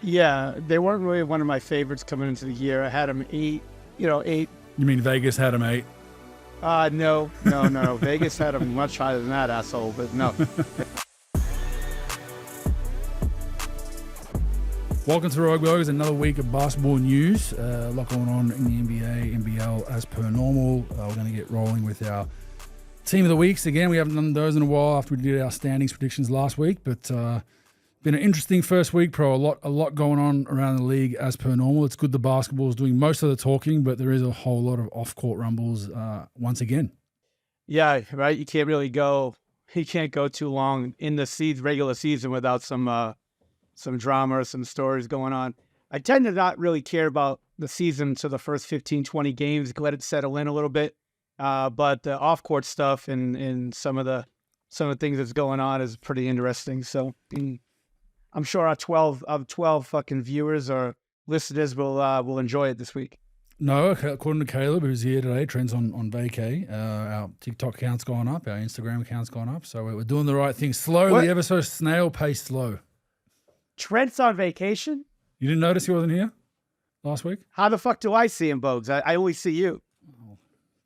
Yeah, they weren't really one of my favorites coming into the year. I had them eight. You mean Vegas had him 8? No. Vegas had them much higher than that, asshole, but no. Welcome to Rogue Burgers, another week of basketball news. A lot going on in the NBA, NBL as per normal. We're going to get rolling with our team of the weeks. Again, we haven't done those in a while after we did our standings predictions last week, but been an interesting first week, Pro. A lot going on around the league as per normal. It's good the basketball is doing most of the talking, but there is a whole lot of off-court rumbles once again. Yeah, right. You can't go too long in the regular season without some drama or some stories going on. I tend to not really care about the season to the first 15, 20 games, let it settle in a little bit. But the off-court stuff and some of the things that's going on is pretty interesting. So I'm sure our 12 fucking viewers or listeners will enjoy it this week. No, according to Caleb, who's here today, Trent's on vacay. Our TikTok account's gone up, our Instagram account's gone up. So we're doing the right thing slowly, ever so snail-paced slow. Trent's on vacation? You didn't notice he wasn't here last week? How the fuck do I see him, Bogues? I only see you. Oh,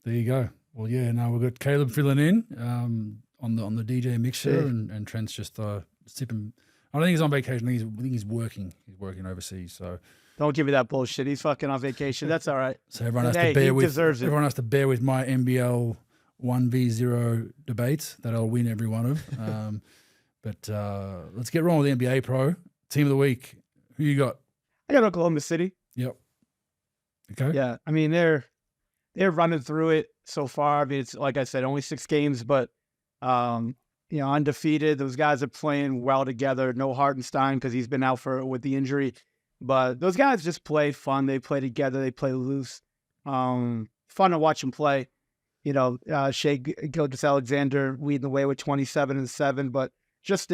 there you go. Well, yeah, now we've got Caleb filling in on the DJ mixer, and Trent's just sipping. I don't think he's on vacation. I think he's working. He's working overseas. So don't give me that bullshit. He's fucking on vacation. That's all right. So everyone Everyone has to bear with my NBL 1v0 debates that I'll win every one of. But let's get wrong with the NBA, Pro. Team of the week. Who you got? I got Oklahoma City. Yep. Okay. Yeah, I mean they're running through it so far. I mean, it's like I said, only 6 games, but undefeated. Those guys are playing well together. No Hartenstein because he's been out with the injury, but those guys just play fun. They play together. They play loose. Fun to watch them play. Shai Gilgeous-Alexander leading the way with 27 and 7, but just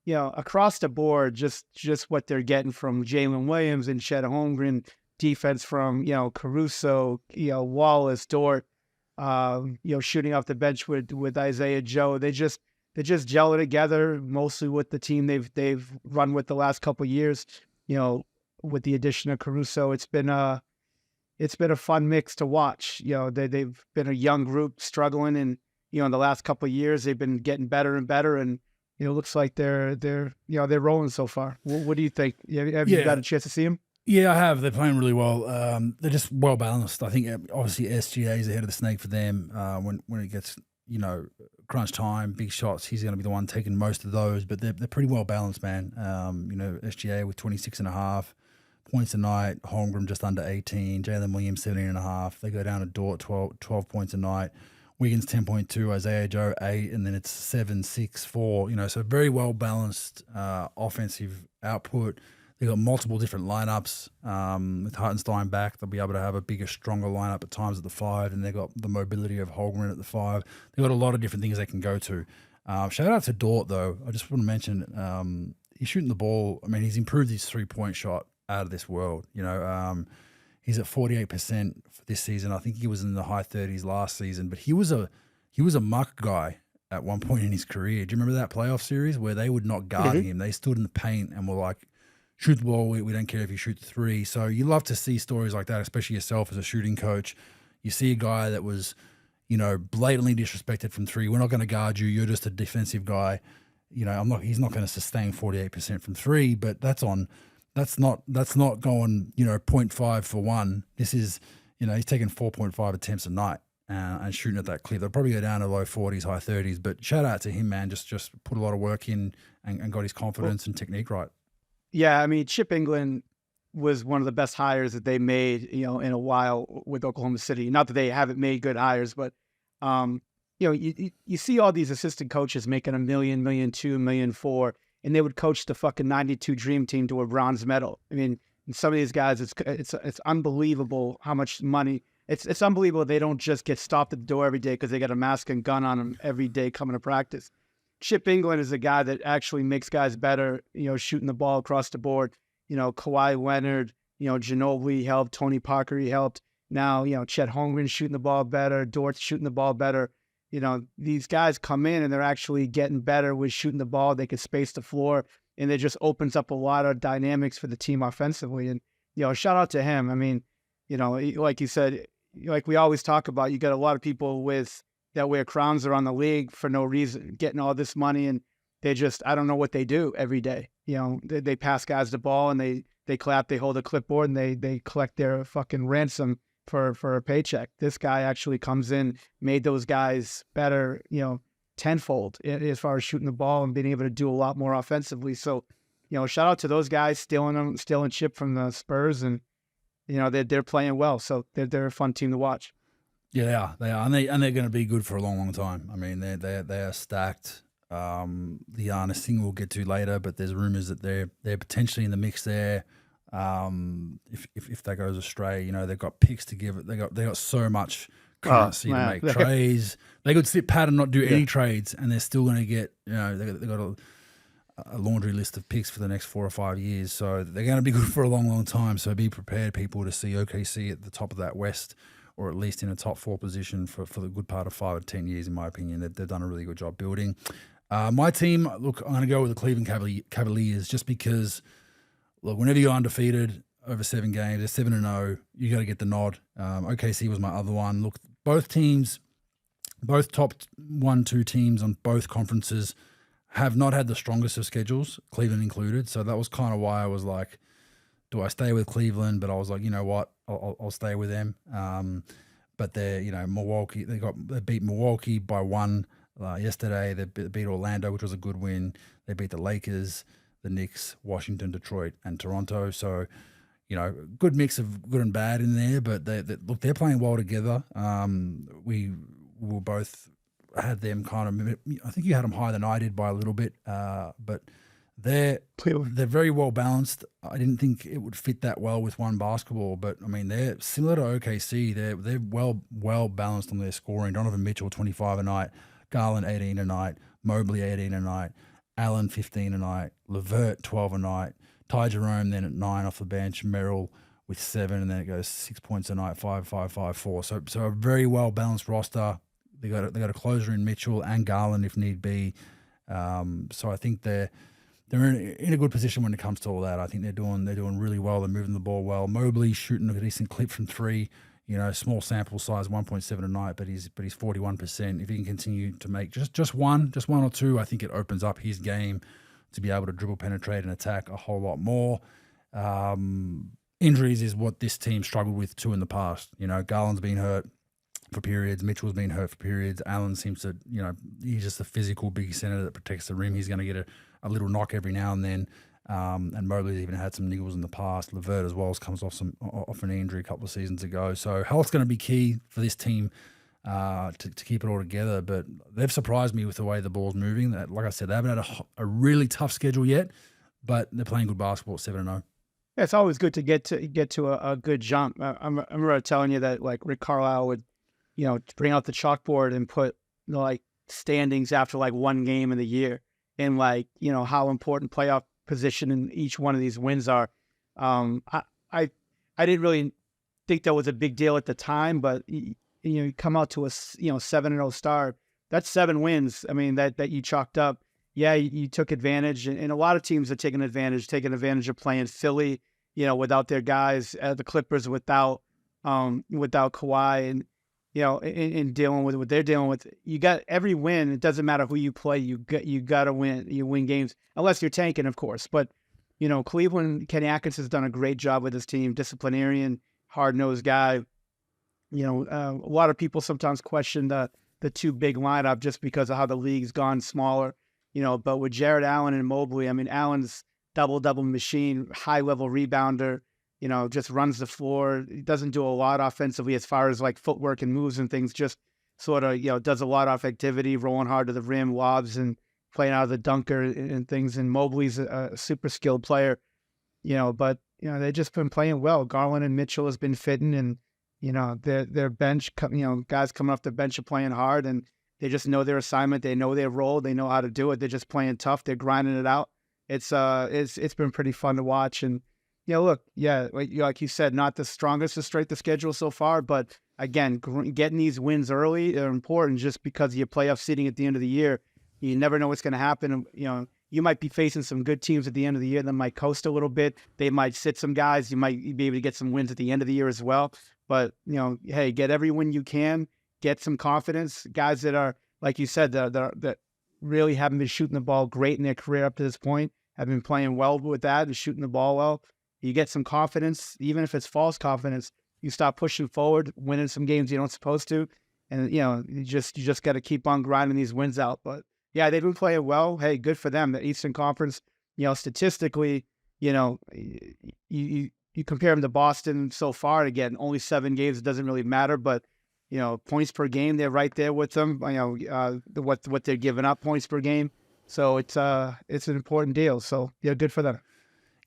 across the board, just what they're getting from Jalen Williams and Chet Holmgren, defense from, Caruso, Wallace, Dort, shooting off the bench with Isaiah Joe. They just gel it together, mostly with the team they've run with the last couple of years. With the addition of Caruso, it's been a fun mix to watch. They've been a young group struggling, and in the last couple of years they've been getting better and better, and it looks like they're rolling so far. What do you think? Have you got a chance to see them? Yeah, I have. They're playing really well. They're just well balanced. I think obviously SGA is ahead of the snake for them. When it gets crunch time, big shots, he's going to be the one taking most of those. But they're pretty well balanced, man. SGA with 26.5 points a night. Holmgren just under 18. Jalen Williams 17.5. They go down to Dort 12 points a night. Wiggins 10.2, Isaiah Joe 8, and then it's 7, 6, 4. So very well balanced offensive output. They've got multiple different lineups. With Hartenstein back, they'll be able to have a bigger, stronger lineup at times at the 5, and they've got the mobility of Holmgren at the 5. They've got a lot of different things they can go to. Shout out to Dort, though. I just want to mention he's shooting the ball. I mean, he's improved his 3-point shot out of this world. He's at 48% for this season. I think he was in the high 30s last season, but he was a muck guy at one point in his career. Do you remember that playoff series where they would not guard him? They stood in the paint and were like, shoot the ball. We don't care if you shoot the 3. So you love to see stories like that, especially yourself as a shooting coach. You see a guy that was, blatantly disrespected from 3. We're not going to guard you. You're just a defensive guy. He's not going to sustain 48% from 3, but that's not going, 0.5 for 1. This is, he's taking 4.5 attempts a night and shooting at that clip. They'll probably go down to low 40s, high 30s, but shout out to him, man. Just put a lot of work in and got his confidence and technique right. Yeah, I mean, Chip England was one of the best hires that they made, in a while with Oklahoma City. Not that they haven't made good hires, but, you see all these assistant coaches making $1 million, $1.2 million, $1.4 million, and they would coach the fucking 92 Dream Team to a bronze medal. I mean, some of these guys, it's unbelievable how much money. It's unbelievable they don't just get stopped at the door every day because they got a mask and gun on them every day coming to practice. Chip England is a guy that actually makes guys better, shooting the ball across the board. Kawhi Leonard, Ginobili helped, Tony Parker, he helped. Now, Chet Holmgren shooting the ball better, Dort shooting the ball better. These guys come in and they're actually getting better with shooting the ball. They can space the floor. and it just opens up a lot of dynamics for the team offensively. And, shout out to him. I mean, like you said, like we always talk about, you got a lot of people that wear crowns around the league for no reason, getting all this money, and they just, I don't know what they do every day. They pass guys the ball and they clap, they hold a clipboard, and they collect their fucking ransom for a paycheck. This guy actually comes in, made those guys better, tenfold as far as shooting the ball and being able to do a lot more offensively. So, shout out to those guys stealing chip from the Spurs, and they're playing well. So they're a fun team to watch. Yeah, they are, and they're going to be good for a long, long time. I mean, they are stacked. The Giannis thing we'll get to later, but there's rumors that they're potentially in the mix there. If that goes astray, they've got picks to give it. They got so much currency to make trades. They could sit pat and not do any trades, and they're still going to get. They've got a laundry list of picks for the next 4 or 5 years, so they're going to be good for a long, long time. So be prepared, people, to see OKC at the top of that West, or at least in a top 4 position for the good part of 5 or 10 years, in my opinion. They've done a really good job building. My team, look, I'm going to go with the Cleveland Cavaliers just because, look, whenever you're undefeated over 7 games, they're 7-0, you got to get the nod. OKC was my other one. Look, both teams, both top 1-2 teams on both conferences have not had the strongest of schedules, Cleveland included. So that was kind of why I was like, do I stay with Cleveland? But I was like, you know what, I'll stay with them. But they're, Milwaukee, they beat Milwaukee by 1 yesterday. They beat Orlando, which was a good win. They beat the Lakers, the Knicks, Washington, Detroit, and Toronto. So, good mix of good and bad in there. But they're playing well together. We were both had them kind of. I think you had them higher than I did by a little bit. But they're very well balanced. I didn't think it would fit that well with one basketball, but I mean they're similar to OKC. They're well balanced on their scoring. Donovan Mitchell 25 a night, Garland 18 a night, Mobley 18 a night, Allen 15 a night, LeVert 12 a night, Ty Jerome then at 9 off the bench, Merrill with 7, and then it goes 6 points a night, 5, 5, 5, 4. So a very well balanced roster. They got a closer in Mitchell and Garland if need be. So I think they're in a good position when it comes to all that. I think they're doing really well. They're moving the ball well. Mobley shooting a decent clip from 3. Small sample size, 1.7 a night, but he's 41%. If he can continue to make just one or two, I think it opens up his game to be able to dribble, penetrate, and attack a whole lot more. Injuries is what this team struggled with too in the past. Garland's been hurt for periods. Mitchell's been hurt for periods. Allen seems to, he's just a physical big center that protects the rim. He's going to get a little knock every now and then. And Mobley's even had some niggles in the past. LeVert as well comes off an injury a couple of seasons ago. So health's going to be key for this team to keep it all together. But they've surprised me with the way the ball's moving. Like I said, they haven't had a really tough schedule yet, but they're playing good basketball at 7-0. Yeah, it's always good to get to a good jump. I remember telling you that like Rick Carlisle would, bring out the chalkboard and put standings after one game of the year, and how important playoff position in each one of these wins are. I didn't really think that was a big deal at the time, but you come out to a 7-0 start. That's 7 wins. I mean that you chalked up. Yeah, you took advantage, and a lot of teams are taking advantage of playing Philly, without their guys, the Clippers without Kawhi, and in dealing with what they're dealing with. You got every win. It doesn't matter who you play. You got to win. You win games unless you're tanking, of course. But Cleveland, Kenny Atkins has done a great job with his team. Disciplinarian, hard-nosed guy. A lot of people sometimes question the 2 big lineup just because of how the league's gone smaller. But with Jared Allen and Mobley, I mean, Allen's double machine, high-level rebounder, just runs the floor. He doesn't do a lot offensively as far as footwork and moves and things, just sort of, does a lot of activity, rolling hard to the rim, lobs, and playing out of the dunker and things. And Mobley's a super skilled player, but, they've just been playing well. Garland and Mitchell has been fitting, and, their bench, guys coming off the bench are playing hard, and they just know their assignment. They know their role. They know how to do it. They're just playing tough. They're grinding it out. It's been pretty fun to watch. And, look, like you said, not the strongest to straight the schedule so far, but again, getting these wins early are important just because of your playoff seeding at the end of the year. You never know what's going to happen. you might be facing some good teams at the end of the year that might coast a little bit. They might sit some guys. You might be able to get some wins at the end of the year as well. But, hey, get every win you can, get some confidence. Guys that are, like you said, that really haven't been shooting the ball great in their career up to this point, have been playing well with that and shooting the ball well. You get some confidence, even if it's false confidence. You start pushing forward, winning some games you don't supposed to, and you just got to keep on grinding these wins out. But yeah, they've been playing well. Hey, good for them. The Eastern Conference, statistically, you compare them to Boston so far. Again, only 7 games. It doesn't really matter, but points per game, they're right there with them. What they're giving up points per game. So it's an important deal. So yeah, good for them.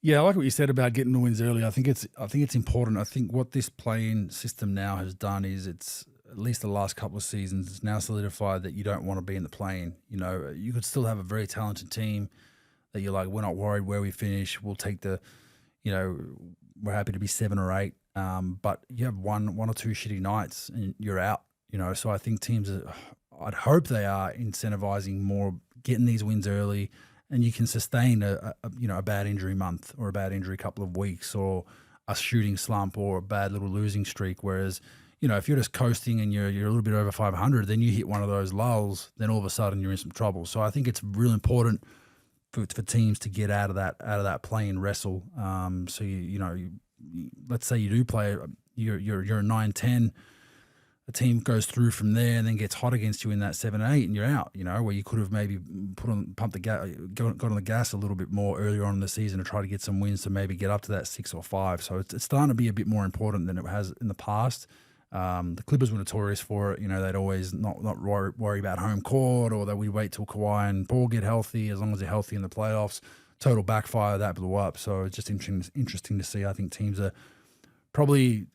Yeah, I like what you said about getting the wins early. I think it's important. I think what this play-in system now has done is it's, at least the last couple of seasons, it's now solidified that you don't want to be in the play-in. You could still have a very talented team that you're like, we're not worried where we finish. We'll take we're happy to be 7 or 8. But you have one or two shitty nights and you're out. So I think teams I'd hope they are incentivizing more, getting these wins early. And you can sustain a bad injury month or a bad injury couple of weeks or a shooting slump or a bad little losing streak. Whereas, if you're just coasting and you're a little bit over 500, then you hit one of those lulls, then all of a sudden you're in some trouble. So I think it's really important for teams to get out of that play-in wrestle. So let's say you do play, you're a 9-10. A team goes through from there and then gets hot against you in that 7-8 and you're out, where you could have maybe got on the gas a little bit more earlier on in the season to try to get some wins to maybe get up to that 6 or 5. So it's starting to be a bit more important than it has in the past. The Clippers were notorious for it. They'd always not worry about home court, or that we wait till Kawhi and Paul get healthy. As long as they're healthy in the playoffs, total backfire, that blew up. So it's just interesting to see. I think teams are probably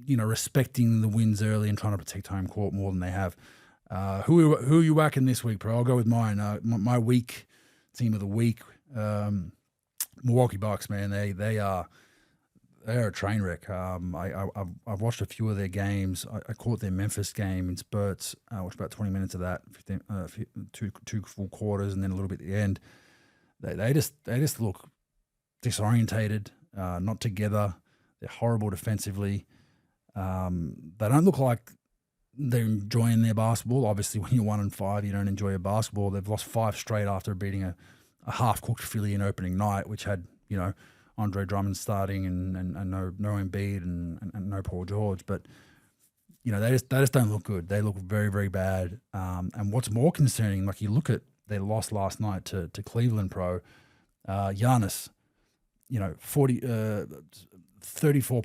respecting the wins early and trying to protect home court more than they have. Who are you whacking this week, bro? I'll go with mine. My week team of the week, Milwaukee Bucks. Man, they're a train wreck. I've watched a few of their games. I caught their Memphis game in spurts. I watched about 20 minutes of that, 2 full quarters, and then a little bit at the end. They just look disorientated, not together. They're horrible defensively. They don't look like they're enjoying their basketball. Obviously, when you're 1-5, you don't enjoy your basketball. They've lost 5 straight after beating a half-cooked Philly in opening night, which had, Andre Drummond starting and no Embiid and no Paul George. But, they just don't look good. They look very, very bad. And what's more concerning, like you look at their loss last night to Cleveland, Giannis, 34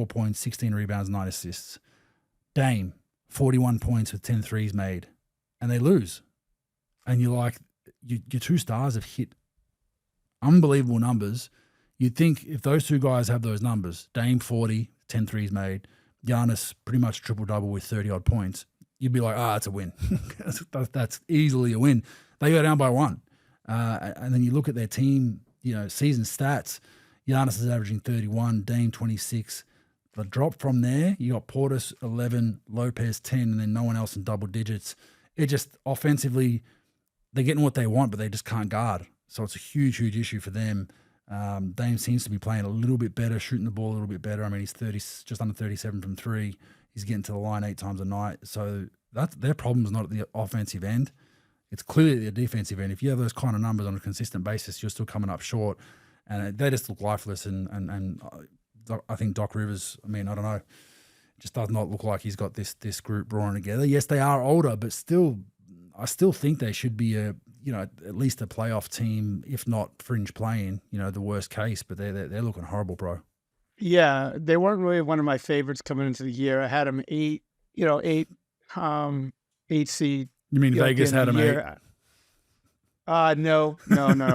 points, 16 rebounds, 9 assists. Dame, 41 points with 10 threes made, and they lose. And you're like, your 2 stars have hit unbelievable numbers. You'd think if those 2 guys have those numbers, Dame 40, 10 threes made, Giannis pretty much triple-double with 30-odd points, you'd be like, it's a win. That's easily a win. They go down by 1. And then you look at their team, season stats, Giannis is averaging 31, Dame 26. The drop from there, you got Portis 11, Lopez 10, and then no one else in double digits. It just offensively, they're getting what they want, but they just can't guard. So it's a huge, huge issue for them. Dame seems to be playing a little bit better, shooting the ball a little bit better. I mean, he's just under 37 from 3. He's getting to the line 8 times a night. So their problem's not at the offensive end. It's clearly at the defensive end. If you have those kind of numbers on a consistent basis, you're still coming up short. And they just look lifeless. And I think Doc Rivers, I don't know, just does not look like he's got this group roaring together. Yes, they are older, but still, I still think they should be at least a playoff team, if not fringe playing, the worst case. But they're looking horrible, bro. Yeah, they weren't really one of my favorites coming into the year. I had them 8 seed. You mean Vegas had them 8? No.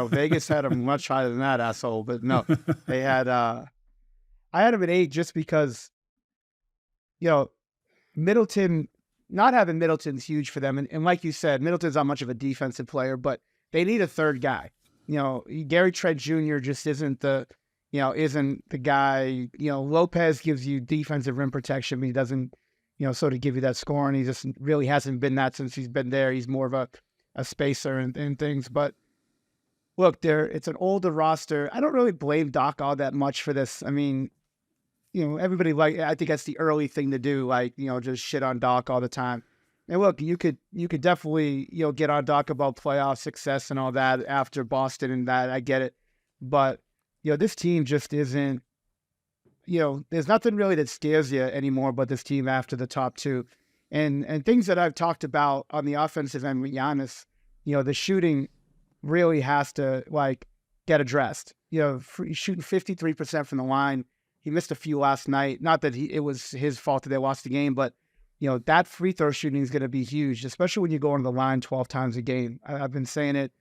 Vegas had them much higher than that, asshole. But no, they had. I had them at 8 just because, Middleton. Not having Middleton's huge for them, and like you said, Middleton's not much of a defensive player, but they need a third guy. Gary Trent Jr. just isn't the guy. Lopez gives you defensive rim protection, but he doesn't, sort of give you that scoring. He just really hasn't been that since he's been there. He's more of a spacer and things. But Look, it's an older roster. I don't really blame Doc all that much for this. I mean, everybody I think that's the early thing to do, like, just shit on Doc all the time. And look, you could definitely, get on Doc about playoff success and all that after Boston and that. I get it. But, this team just isn't, there's nothing really that scares you anymore but this team after the top two. And things that I've talked about on the offensive end with Giannis, the shooting really has to, like, get addressed. He's shooting 53% from the line. He missed a few last night. Not that it was his fault that they lost the game, but, that free throw shooting is going to be huge, especially when you go on the line 12 times a game. I've been saying it,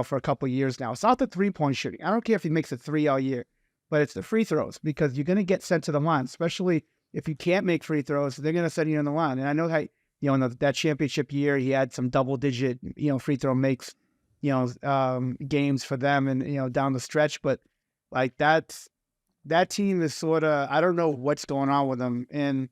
for a couple of years now. It's not the three-point shooting. I don't care if he makes a three all year, but it's the free throws, because you're going to get sent to the line, especially if you can't make free throws. They're going to send you on the line. And I know how, in that championship year, he had some double-digit, free throw makes, games for them and, down the stretch. But, like, that team is sort of, I don't know what's going on with them. And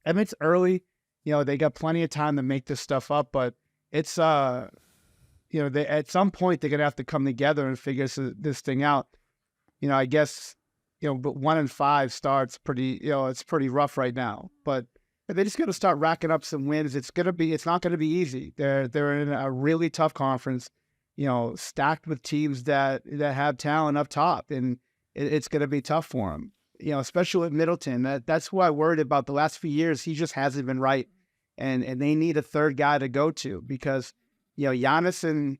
I mean, it's early, they got plenty of time to make this stuff up, but it's, they, at some point they're going to have to come together and figure this thing out. I guess, but 1-5 starts pretty, it's pretty rough right now, but they just got to start racking up some wins. It's not going to be easy. They're in a really tough conference, stacked with teams that have talent up top, and it's going to be tough for them. Especially with Middleton. That's who I worried about the last few years. He just hasn't been right, and they need a third guy to go to, because Giannis and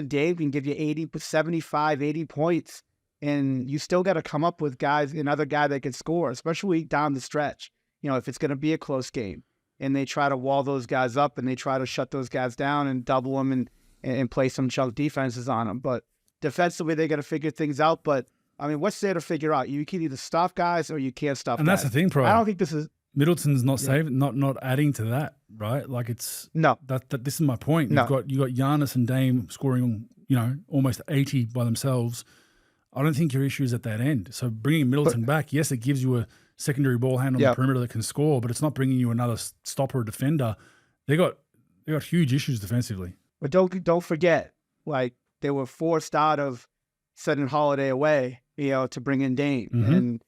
Dave can give you 80, 75, 80 points, and you still got to come up with another guy that can score, especially down the stretch. If it's going to be a close game, and they try to wall those guys up and they try to shut those guys down and double them and play some chunk defenses on them. But defensively, they got to figure things out. But I mean, what's there to figure out? You can either stop guys or you can't stop guys. And that's the thing, Pro. I don't think this is... Middleton's not saving, not adding to that, right? Like, it's... No. That this is my point. No. You got Giannis and Dame scoring, almost 80 by themselves. I don't think your issue is at that end. So bringing Middleton back, yes, it gives you a secondary ball hand on the perimeter that can score, but it's not bringing you another stopper or defender. They got huge issues defensively. But don't forget, like, they were forced out of sending Holiday away, to bring in Dame. Mm-hmm. And,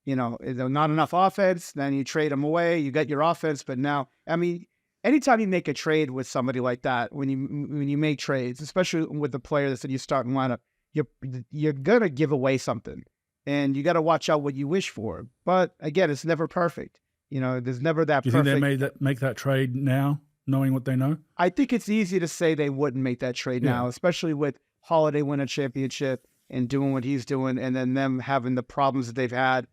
not enough offense, then you trade them away, you get your offense. But now, I mean, anytime you make a trade with somebody like that, when you make trades, especially with the player that's in your starting lineup, you're going to give away something. And you got to watch out what you wish for. But again, it's never perfect. There's never that perfect. Do you think they make that trade now, knowing what they know? I think it's easy to say they wouldn't make that trade now, especially with Holiday win a championship and doing what he's doing, and then them having the problems that they've had,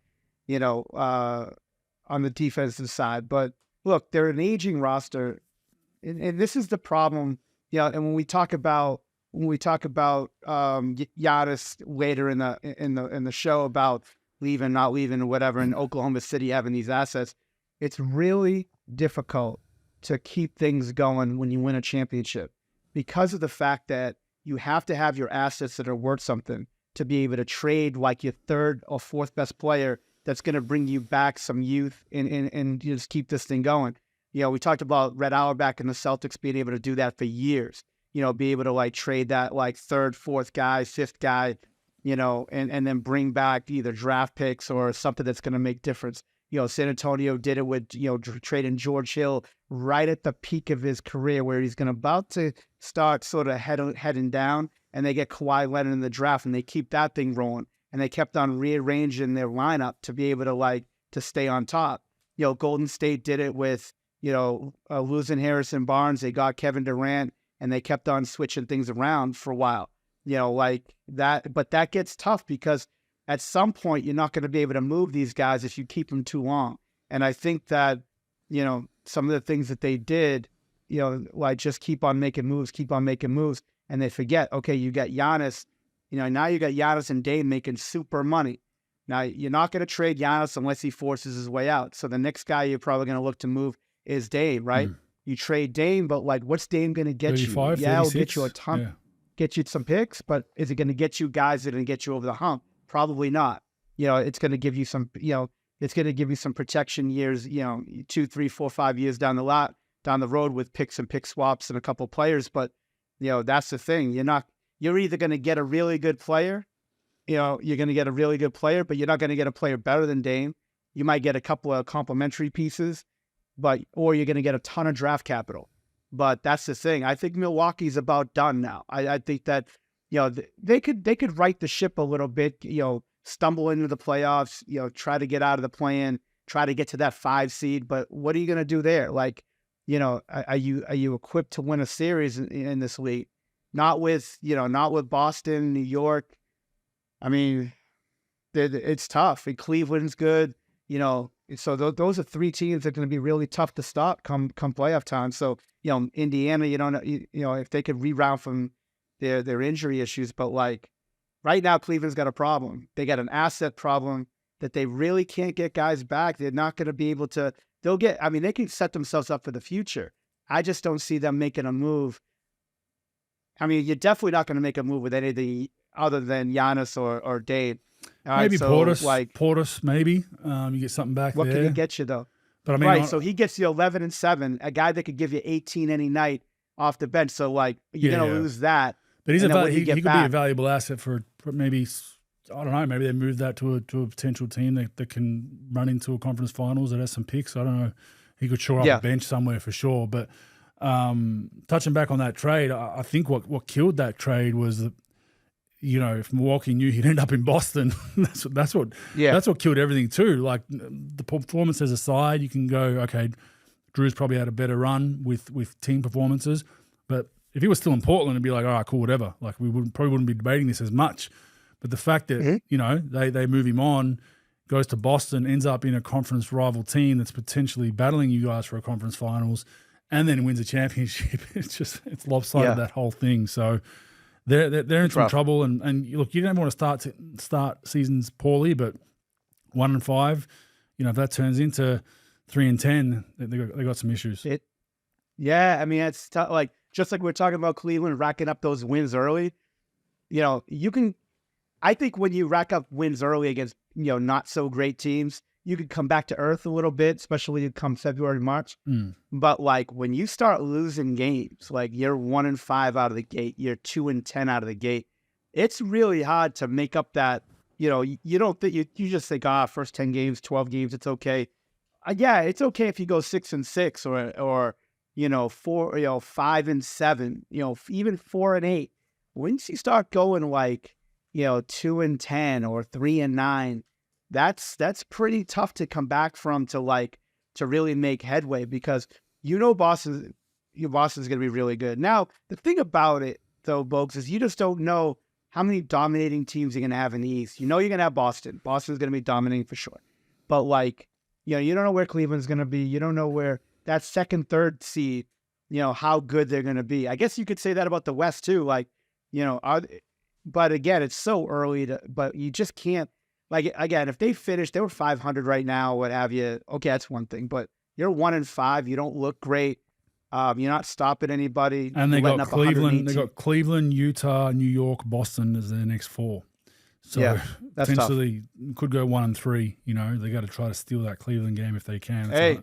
on the defensive side. But look, they're an aging roster, and this is the problem. And when we talk about Giannis later in the show about leaving, not leaving, or whatever, and Oklahoma City having these assets, it's really difficult to keep things going when you win a championship, because of the fact that you have to have your assets that are worth something to be able to trade like your third or fourth best player that's going to bring you back some youth and just keep this thing going. We talked about Red Auerbach and the Celtics being able to do that for years. Be able to, like, trade that, like, third, fourth guy, fifth guy, and then bring back either draft picks or something that's going to make difference. San Antonio did it with, trading George Hill right at the peak of his career, where he's about to start sort of heading down, and they get Kawhi Leonard in the draft, and they keep that thing rolling. And they kept on rearranging their lineup to be able to, to stay on top. Golden State did it with, losing Harrison Barnes. They got Kevin Durant, and they kept on switching things around for a while. Like that. But that gets tough, because at some point you're not going to be able to move these guys if you keep them too long. And I think that, some of the things that they did, like, just keep on making moves, and they forget, okay, you got Giannis, now you got Giannis and Dame making super money. Now, you're not going to trade Giannis unless he forces his way out. So the next guy you're probably going to look to move is Dame, right? You trade Dame, but, like, what's Dame going to get you? 35, yeah, 36? It'll get you a ton, get you some picks, but is it going to get you guys that are going to get you over the hump? Probably not. It's going to give you some, it's going to give you some protection years, 2, 3, 4, 5 years down the road with picks and pick swaps and a couple players. But, that's the thing. You're not you're either going to get a really good player, you're going to get a really good player, but you're not going to get a player better than Dame. You might get a couple of complementary pieces, or you're going to get a ton of draft capital. But that's the thing. I think Milwaukee's about done now. I think that, they could right the ship a little bit, stumble into the playoffs, try to get out of the play-in, try to get to that 5 seed. But what are you going to do there? Like, are you equipped to win a series in this league? Not with Boston, New York. I mean, it's tough. And Cleveland's good, So those are 3 teams that are going to be really tough to stop come playoff time. So, Indiana, you don't know, if they could reroute from their injury issues. But like right now, Cleveland's got a problem. They got an asset problem that they really can't get guys back. They're not going to be able to. They can set themselves up for the future. I just don't see them making a move. I mean, you're definitely not going to make a move with anything other than Giannis or Dave. Maybe Portis, maybe. You get something back what there. What can he get you, though? But I mean, so he gets you 11-7, a guy that could give you 18 any night off the bench. So, like, you're going to lose that. But he could be a valuable asset for maybe, I don't know, maybe they move that to a potential team that can run into a conference finals that has some picks. I don't know. He could shore up a bench somewhere for sure. But touching back on that trade, I think what killed that trade was that, if Milwaukee knew he'd end up in Boston, that's what killed everything too. Like the performances aside, you can go, okay, Drew's probably had a better run with team performances, but if he was still in Portland, it'd be like, all right, cool, whatever. Like we probably wouldn't be debating this as much. But the fact that they move him on, goes to Boston, ends up in a conference rival team that's potentially battling you guys for a conference finals, and then wins a championship, it's lopsided that whole thing. So. They're in some trouble, and look, you don't want to start seasons poorly, but 1-5, if that turns into 3-10, they got some issues. I mean, it's tough. Like just like we're talking about Cleveland racking up those wins early, you can. I think when you rack up wins early against not so great teams, you could come back to earth a little bit, especially come February, March. But like when you start losing games, like you're 1-5 out of the gate, you're 2-10 out of the gate, it's really hard to make up that. You don't think you just think, first 10 games, 12 games, it's okay. It's okay if you go 6-6 or 5-7, even 4-8. Once you start going like 2-10 or 3-9. That's pretty tough to come back from to really make headway because Boston's going to be really good. Now, the thing about it, though, Bogues, is you just don't know how many dominating teams you're going to have in the East. You're going to have Boston. Boston's going to be dominating for sure. But, you don't know where Cleveland's going to be. You don't know where that second, third seed, how good they're going to be. I guess you could say that about the West, too. But, again, it's so early, but you just can't. Like, again, if they were 500 right now, what have you, okay, that's one thing. But you're 1-5, you don't look great. You're not stopping anybody. And they got Cleveland. They got Cleveland, Utah, New York, Boston as their next 4. So that's potentially could go 1-3. They got to try to steal that Cleveland game if they can. Hey,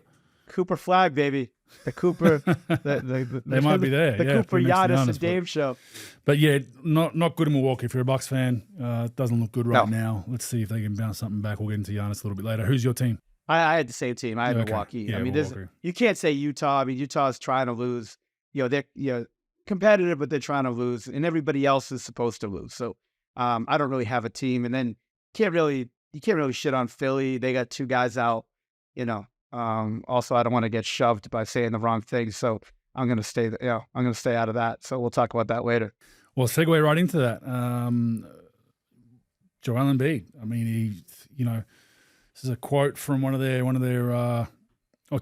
Cooper Flag, baby. The Cooper, they might be there. The Cooper Giannis and Dave show. But yeah, not good in Milwaukee. If you're a Bucks fan, it doesn't look good right now. Let's see if they can bounce something back. We'll get into Giannis a little bit later. Who's your team? I had the same team. I had Milwaukee. Yeah, I mean, Milwaukee. You can't say Utah. I mean, Utah's trying to lose. They're competitive, but they're trying to lose, and everybody else is supposed to lose. So I don't really have a team. And then you can't really shit on Philly. They got 2 guys out. Also, I don't want to get shoved by saying the wrong thing, so I'm going to stay. I'm going to stay out of that. So we'll talk about that later. Well, segue right into that. Joel Embiid. I mean, this is a quote from one of their or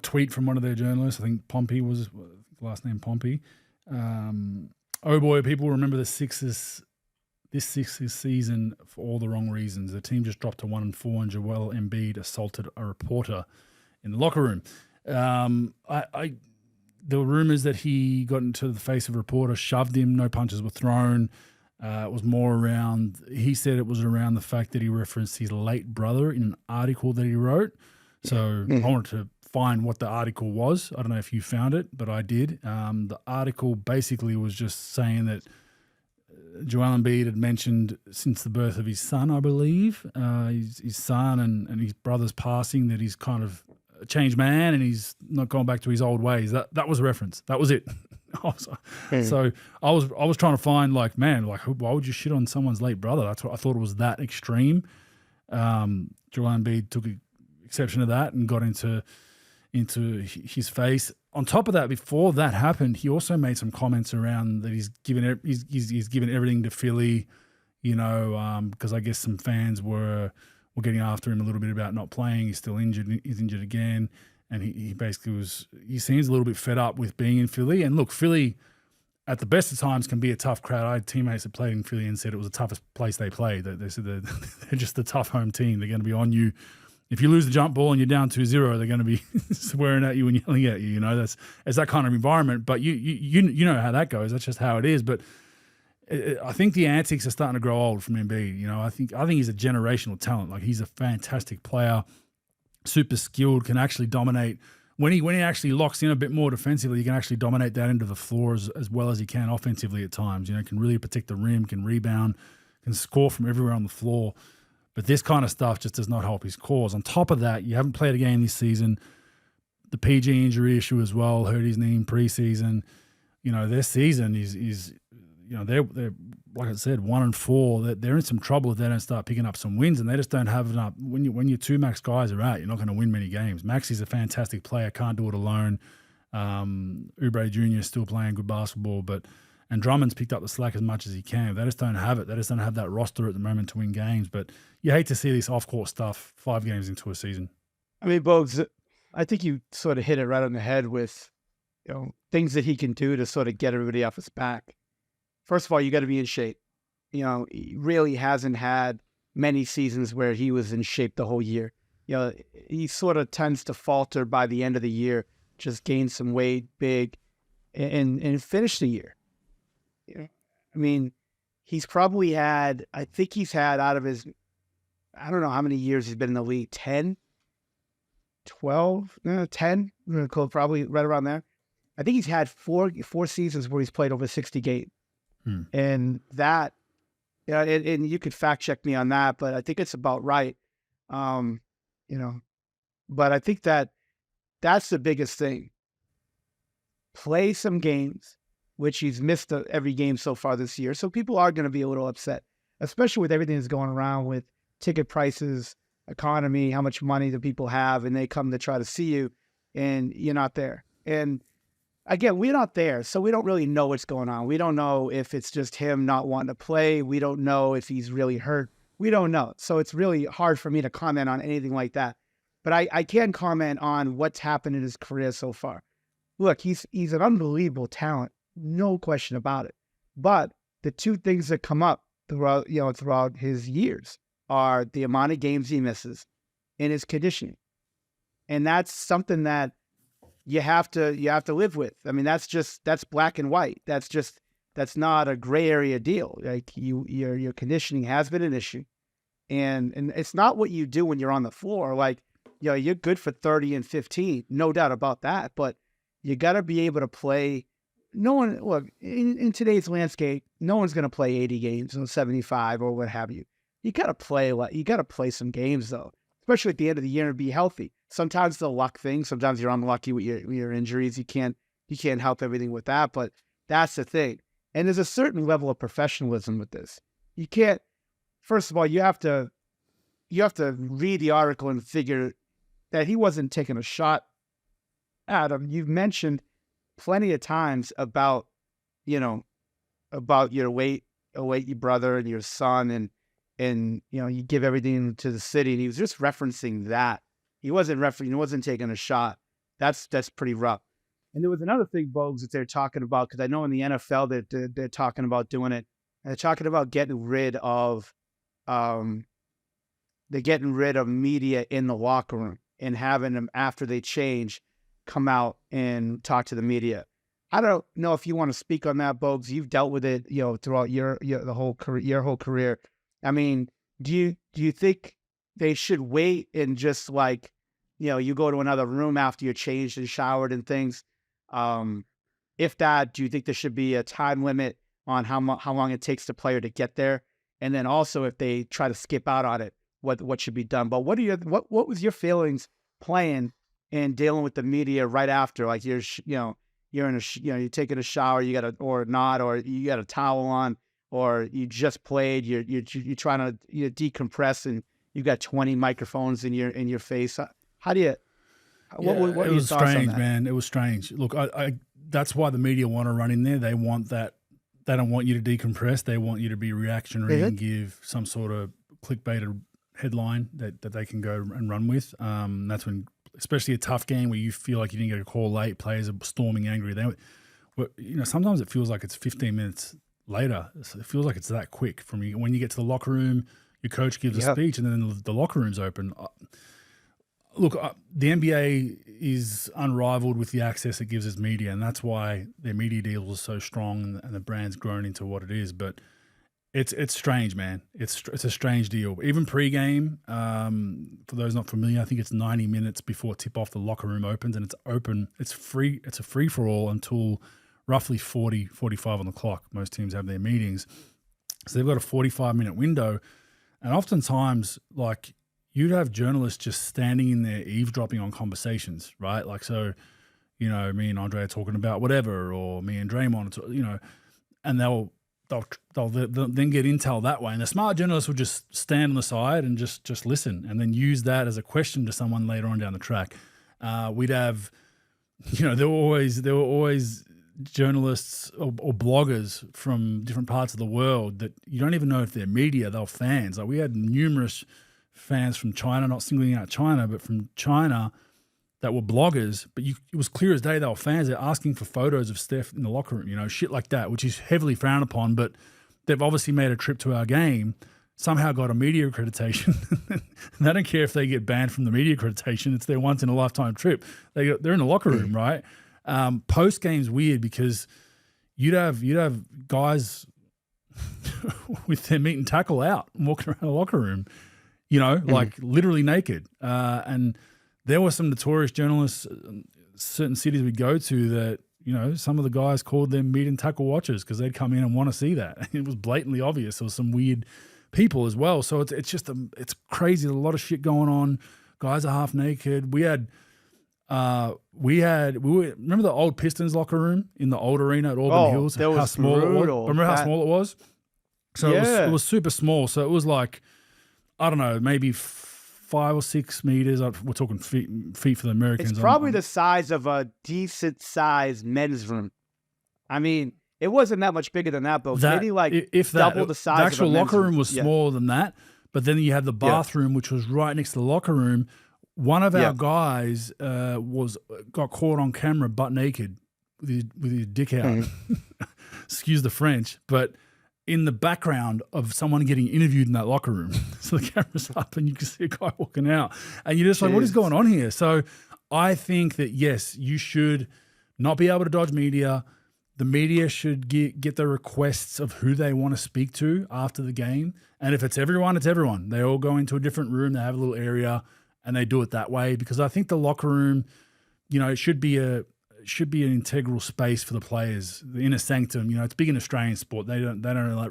tweet from one of their journalists. I think Pompey was last name Pompey. Oh boy, people remember the Sixers. This Sixers season for all the wrong reasons. The team just dropped to 1-4, and Joel Embiid assaulted a reporter in the locker room. There were rumors that he got into the face of a reporter, shoved him, no punches were thrown. It was more around, he said it was around the fact that he referenced his late brother in an article that he wrote. So I wanted to find what the article was. I don't know if you found it, but I did. The article basically was just saying that Joel Embiid had mentioned since the birth of his son, I believe, his son and his brother's passing, that he's kind of a changed man and he's not gone back to his old ways. That was a reference. That was it. So I was trying to find, like, man, like, why would you shit on someone's late brother? That's what I thought. It was that extreme. Joel Embiid took exception to that and got into his face. On top of that, before that happened, he also made some comments around that he's given everything to Philly, because I guess some fans were getting after him a little bit about not playing. He's still injured. He's injured again. And he basically he seems a little bit fed up with being in Philly. And look, Philly at the best of times can be a tough crowd. I had teammates that played in Philly and said it was the toughest place they played. They said they're just a tough home team. They're going to be on you. If you lose the jump ball and you're down 2-0, they're going to be swearing at you and yelling at you. It's that kind of environment. But you know how that goes. That's just how it is. But I think the antics are starting to grow old from Embiid. I think he's a generational talent. Like, he's a fantastic player, super skilled, can actually dominate. When he actually locks in a bit more defensively, he can actually dominate that end of the floor as well as he can offensively at times. Can really protect the rim, can rebound, can score from everywhere on the floor. But this kind of stuff just does not help his cause. On top of that, you haven't played a game this season. The PG injury issue as well hurt his knee in preseason. Their season is they're like I said, 1-4. They're in some trouble if they don't start picking up some wins, and they just don't have enough. When your two max guys are out, you're not going to win many games. Maxi's a fantastic player, can't do it alone. Oubre Jr. is still playing good basketball, and Drummond's picked up the slack as much as he can. They just don't have it. They just don't have that roster at the moment to win games. But you hate to see this off-court stuff 5 games into a season. I mean, Bogues, I think you sort of hit it right on the head with, things that he can do to sort of get everybody off his back. First of all, you got to be in shape. He really hasn't had many seasons where he was in shape the whole year. He sort of tends to falter by the end of the year, just gain some weight big and finish the year. I mean, he's probably had, I think he's had out of his, I don't know how many years he's been in the league, 10, 12, 10, probably right around there. I think he's had four seasons where he's played over 60 games. And that, and you could fact check me on that, but I think it's about right. But I think that's the biggest thing. Play some games, which he's missed every game so far this year. So people are going to be a little upset, especially with everything that's going around with ticket prices, economy, how much money the people have, and they come to try to see you and you're not there. And again, we're not there, so we don't really know what's going on. We don't know if it's just him not wanting to play. We don't know if he's really hurt. We don't know. So it's really hard for me to comment on anything like that. But I can comment on what's happened in his career so far. Look, he's an unbelievable talent, no question about it. But the two things that come up throughout his years are the amount of games he misses and his conditioning. And that's something that you have to live with. I mean, that's black and white. That's not a gray area deal. Like your conditioning has been an issue, and it's not what you do when you're on the floor. Like, you're good for 30 and 15, no doubt about that. But you got to be able to play. No one, look, in today's landscape, no one's going to play 80 games or 75 or what have you. You got to play some games though, especially at the end of the year, and be healthy. Sometimes the luck thing. Sometimes you're unlucky with your injuries. You can't help everything with that. But that's the thing. And there's a certain level of professionalism with this. You can't. First of all, you have to read the article and figure that he wasn't taking a shot at him. You've mentioned plenty of times about your late your brother and your son, and you give everything to the city. And he was just referencing that. He wasn't taking a shot. That's pretty rough. And there was another thing, Bogues, that they're talking about, because I know in the NFL that they're talking about doing it. And they're talking about getting rid of media in the locker room and having them, after they change, come out and talk to the media. I don't know if you want to speak on that, Bogues. You've dealt with it, throughout your whole career. I mean, do you think they should wait and just you go to another room after you're changed and showered and things? If that, do you think there should be a time limit on how long it takes the player to get there, and then also if they try to skip out on it, what should be done. But what was your feelings playing and dealing with the media right after? Like you're in you're taking a shower, or you got a towel on, or you just played, you're trying to decompress, and you got 20 microphones in your face. How do you? What it are your was thoughts on strange, that? man. It was strange. Look, I that's why the media want to run in there. They want that. They don't want you to decompress. They want you to be reactionary and give some sort of clickbaited headline that they can go and run with. That's when, especially a tough game where you feel like you didn't get a call late, players are storming angry. Sometimes it feels like it's 15 minutes later. It feels like it's that quick from when you get to the locker room. Your coach gives a speech, and then the locker room's open. Look, the NBA is unrivaled with the access it gives its media, and that's why their media deals are so strong, and the brand's grown into what it is. But it's strange, man. It's a strange deal. Even pregame, for those not familiar, I think it's 90 minutes before tip-off the locker room opens, and it's open. It's free. It's a free-for-all until roughly 40, 45 on the clock. Most teams have their meetings. So they've got a 45-minute window, and oftentimes, like, you'd have journalists just standing in there eavesdropping on conversations, right? Like, so, me and Andre are talking about whatever, or me and Draymond, and they'll then get intel that way. And the smart journalists will just stand on the side and just listen, and then use that as a question to someone later on down the track. We'd have, there were always journalists or bloggers from different parts of the world that you don't even know if they're media, they're fans. Like, we had numerous fans from China, not singling out China, but from China that were bloggers, but it was clear as day they were fans. They're asking for photos of Steph in the locker room, shit like that, which is heavily frowned upon, but they've obviously made a trip to our game, somehow got a media accreditation. And they don't care if they get banned from the media accreditation. It's their once-in-a-lifetime trip. They're in the locker room, right? Post-game's weird because you'd have guys with their meat and tackle out and walking around the locker room, like literally naked. And there were some notorious journalists, certain cities we'd go to that, some of the guys called them meat and tackle watchers because they'd come in and want to see that. It was blatantly obvious. There was some weird people as well. So it's just, it's crazy. There's a lot of shit going on. Guys are half naked. We remember the old Pistons locker room in the old arena at Auburn Hills? That was how small brutal. it was. Remember how small it was? So it was super small. So it was like, I don't know, maybe 5 or 6 meters. We're talking feet for the Americans. It's probably the size of a decent sized men's room. I mean, it wasn't that much bigger than that, but maybe like double the size. The actual of a locker room room was smaller than that, but then you had the bathroom, which was right next to the locker room. One of our guys got caught on camera butt naked with his dick out. Excuse the French, but in the background of someone getting interviewed in that locker room. So the camera's up and you can see a guy walking out. And you're just like, what is going on here? So I think that, yes, you should not be able to dodge media. The media should get the requests of who they want to speak to after the game. And if it's everyone, it's everyone. They all go into a different room. They have a little area and they do it that way. Because I think the locker room, it should be an integral space for the players, the inner sanctum. It's big in Australian sport. They don't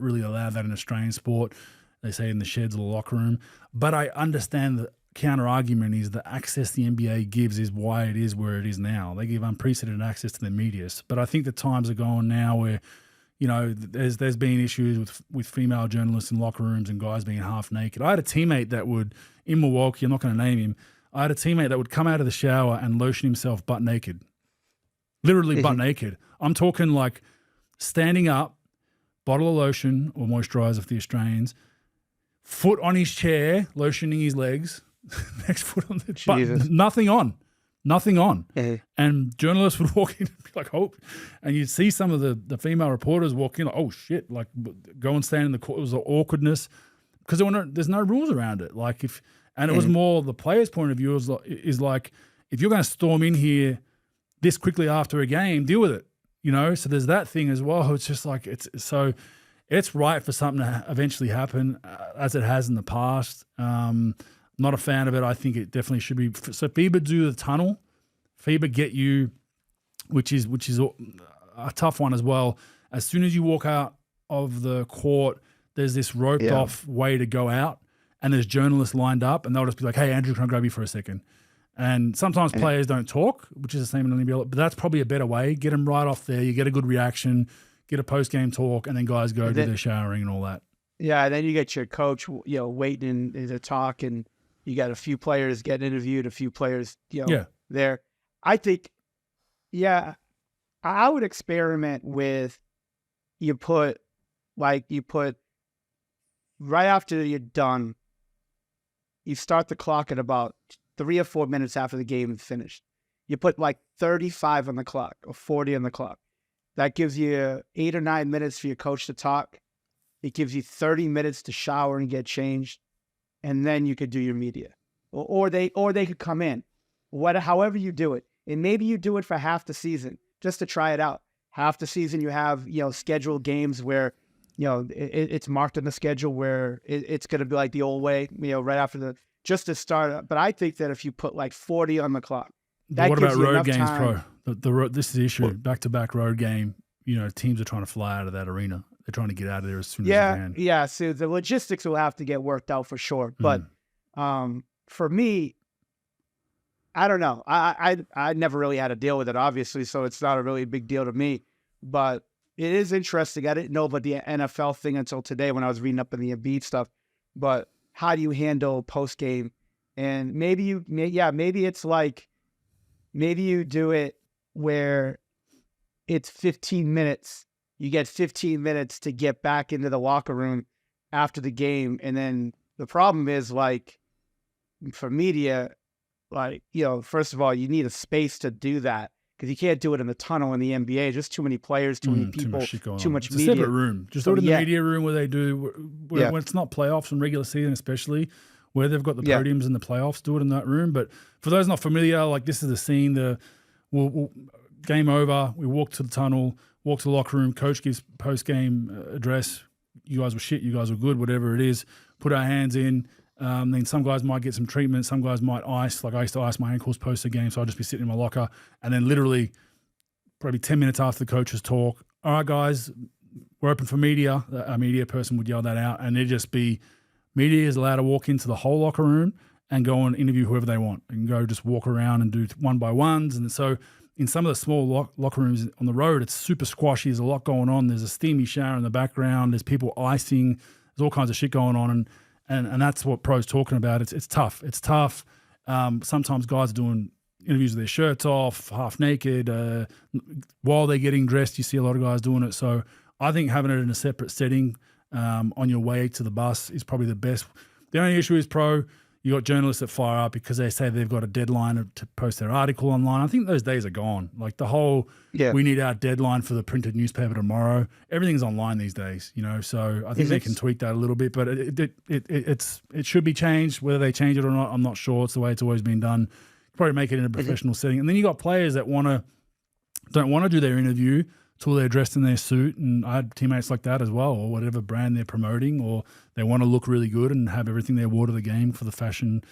really allow that in Australian sport. They say in the sheds or the locker room. But I understand the counter argument is the access the NBA gives is why it is where it is now. They give unprecedented access to their media. But I think the times are going now where, there's been issues with female journalists in locker rooms and guys being half naked. I had a teammate that would, in Milwaukee, I'm not going to name him, I had a teammate that would come out of the shower and lotion himself butt naked. Literally butt naked. I'm talking like standing up, bottle of lotion or moisturizer for the Australians, foot on his chair, lotioning his legs, next foot on the butt, nothing on. And journalists would walk in and be like, oh, and you'd see some of the female reporters walk in like, oh shit, like go and stand in the court. It was the awkwardness because there's no rules around it. Like it was more the player's point of view is like, if you're going to storm in here this quickly after a game, deal with it, So there's that thing as well. It's just like it's right for something to eventually happen, as it has in the past. Not a fan of it. I think it definitely should be. So FIBA do the tunnel, FIBA get you, which is a tough one as well. As soon as you walk out of the court, there's this roped off way to go out, and there's journalists lined up, and they'll just be like, "Hey, Andrew, can I grab you for a second?" And sometimes players don't talk, which is the same in the NBL, but that's probably a better way. Get them right off there. You get a good reaction, get a post-game talk, and then guys go do their showering and all that. Yeah, and then you get your coach, waiting to talk, and you got a few players getting interviewed, a few players, there. I think, I would experiment with you put right after you're done, you start the clock at about 3 or 4 minutes after the game is finished. You put 35 on the clock or 40 on the clock. That gives you 8 or 9 minutes for your coach to talk. It gives you 30 minutes to shower and get changed, and then you could do your media, or they could come in, however you do it, and maybe you do it for half the season just to try it out. Half the season you have scheduled games where it's marked on the schedule where it's going to be like the old way, right after just to start. But I think that if you put 40 on the clock, that what gives about you road games, time. This is the issue. Back-to-back road game. Teams are trying to fly out of that arena. They're trying to get out of there as soon as they can. Yeah. So the logistics will have to get worked out for sure. But for me, I don't know. I never really had to deal with it, obviously, so it's not a really big deal to me. But it is interesting. I didn't know about the NFL thing until today when I was reading up on the Embiid stuff. But how do you handle post game? And maybe you do it where it's 15 minutes. You get 15 minutes to get back into the locker room after the game. And then the problem is for media, first of all, you need a space to do that because you can't do it in the tunnel in the NBA. Just too many players, too many people, too much media. It's a separate room. Just do it in the media room where they do, when it's not playoffs and regular season especially, where they've got the podiums in the playoffs, do it in that room. But for those not familiar, this is the scene, we'll game over, we walk to the tunnel, walk to the locker room, coach gives post-game address. You guys were shit, you guys were good, whatever it is. Put our hands in. Then some guys might get some treatment. Some guys might ice. I used to ice my ankles post a game, so I'd just be sitting in my locker. And then literally probably 10 minutes after the coaches talk, all right, guys, we're open for media. A media person would yell that out. And it'd just be media is allowed to walk into the whole locker room and go and interview whoever they want. And go just walk around and do one-by-ones. And so in some of the small locker rooms on the road, it's super squashy. There's a lot going on. There's a steamy shower in the background. There's people icing. There's all kinds of shit going on. And that's what Pro's talking about. It's tough. It's tough. Sometimes guys are doing interviews with their shirts off, half naked. While they're getting dressed, you see a lot of guys doing it. So I think having it in a separate setting on your way to the bus is probably the best. The only issue is, Pro, you got journalists that fire up because they say they've got a deadline to post their article online. I think those days are gone. The whole, we need our deadline for the printed newspaper tomorrow. Everything's online these days, so I think they can tweak that a little bit, but it should be changed. Whether they change it or not, I'm not sure. It's the way it's always been done. Probably make it in a professional setting. And then you got players that don't want to do their interview till they're dressed in their suit, and I had teammates like that as well, or whatever brand they're promoting, or they want to look really good and have everything there water the game for the fashion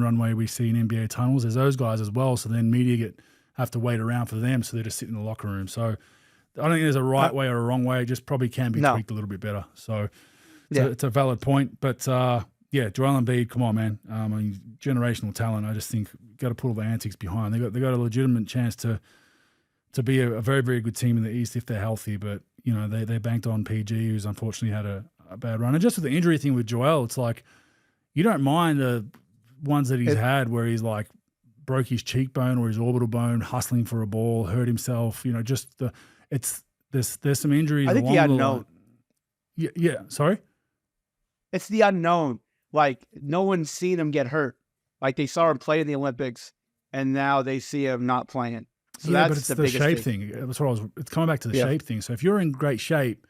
runway we see in NBA tunnels. There's those guys as well, so then media have to wait around for them, so they're just sitting in the locker room. So I don't think there's a right way or a wrong way. It just probably can be tweaked a little bit better. So it's a valid point. But Joel Embiid, come on, man. Generational talent. I just think got to put all the antics behind. They got a legitimate chance to be a very, very good team in the East if they're healthy. But, they banked on PG, who's unfortunately had a bad run. And just with the injury thing with Joel, it's you don't mind the ones that he's had where he's broke his cheekbone or his orbital bone hustling for a ball, hurt himself. There's some injuries. I think the unknown. Yeah. Sorry? It's the unknown. No one's seen him get hurt. They saw him play in the Olympics, and now they see him not playing. So that's but it's the the biggest shape thing. That's what it's coming back to the shape thing. So if you're in great shape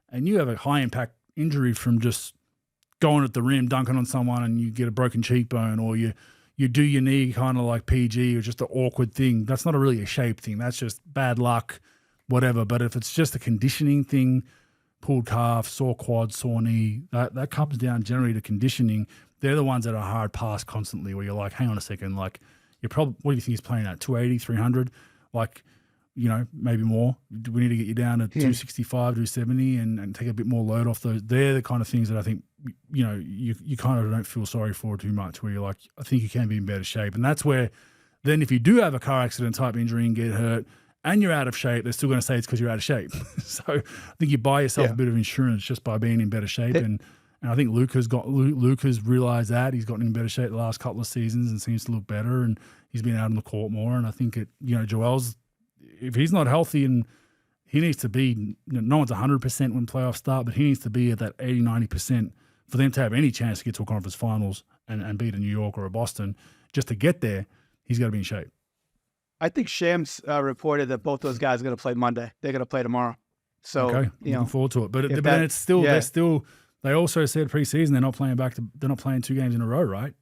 and you have a high impact injury from just going at the rim, dunking on someone, and you get a broken cheekbone, or you do your knee kind of like PG, or just an awkward thing, that's not really a shape thing. That's just bad luck, whatever. But if it's just a conditioning thing, pulled calf, sore quad, sore knee, that comes down generally to conditioning. They're the ones that are hard pass constantly, where you're hang on a second, you're probably, what do you think he's playing at, 280, 300? maybe more. We need to get you down to 265, 270 and take a bit more load off those. They're the kind of things that I think, you kind of don't feel sorry for too much, where you're like, I think you can be in better shape. And that's where then if you do have a car accident type injury and get hurt and you're out of shape, they're still going to say it's because you're out of shape. So I think you buy yourself a bit of insurance just by being in better shape. And I think Luke has realised that. He's gotten in better shape the last couple of seasons and seems to look better, and he's been out on the court more. And I think Joel's, if he's not healthy, and he needs to be, no one's 100% when playoffs start, but he needs to be at that 80, 90% for them to have any chance to get to a conference finals and beat a New York or a Boston. Just to get there, he's got to be in shape. I think Shams reported that both those guys are going to play Monday. They're going to play tomorrow. So, okay, looking forward to it. But then it's still, they also said preseason they're not playing 2 games in a row, right?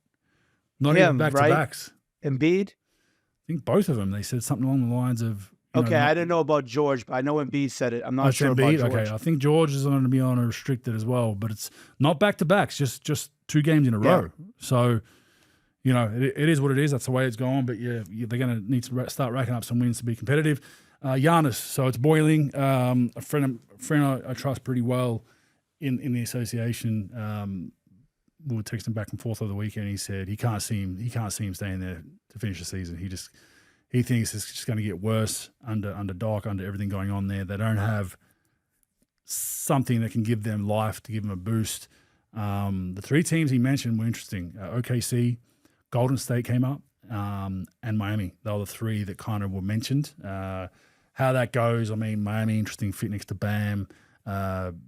Not even back-to-backs. Embiid? I think both of them. They said something along the lines of, I didn't know about George, but I know Embiid said it. I'm not sure about George. Okay, I think George is going to be on a restricted as well, but it's not back-to-backs, just 2 games in a row. So, it is what it is. That's the way it's going. But, they're going to need to start racking up some wins to be competitive. Giannis, so it's boiling. A friend I trust pretty well in the association, we were texting back and forth over the weekend. He said he can't see him staying there to finish the season. He thinks it's just going to get worse under Doc, under everything going on there. They don't have something that can give them life, to give them a boost. The 3 teams he mentioned were interesting. OKC, Golden State came up, and Miami. They were the 3 that kind of were mentioned. How that goes, Miami, interesting fit next to Bam.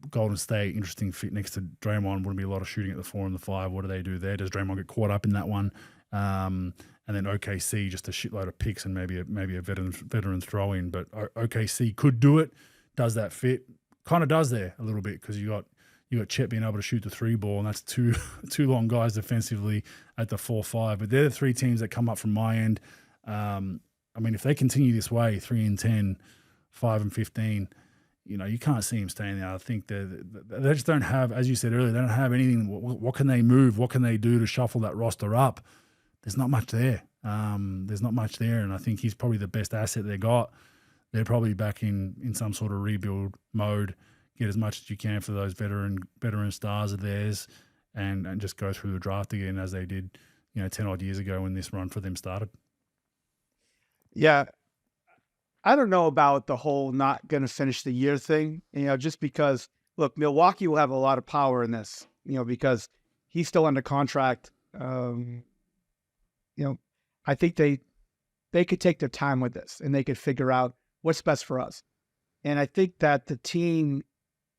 Golden State, interesting fit next to Draymond. Wouldn't be a lot of shooting at the 4 and the 5. What do they do there? Does Draymond get caught up in that one? And then OKC, just a shitload of picks and maybe a veteran throw in. But OKC could do it. Does that fit? Kind of does there a little bit, because you got Chet being able to shoot the 3 ball, and that's two long guys defensively at the 4-5. But they're the 3 teams that come up from my end. If they continue this way, 3-10, 5-15. You can't see him staying there. I think they just don't have, as you said earlier, they don't have anything. What can they move? What can they do to shuffle that roster up? There's not much there. And I think he's probably the best asset they got. They're probably back in some sort of rebuild mode. Get as much as you can for those veteran stars of theirs, and just go through the draft again as they did, 10 odd years ago when this run for them started. Yeah. I don't know about the whole not going to finish the year thing, just because, look, Milwaukee will have a lot of power in this, because he's still under contract. I think they could take their time with this, and they could figure out what's best for us. And I think that the team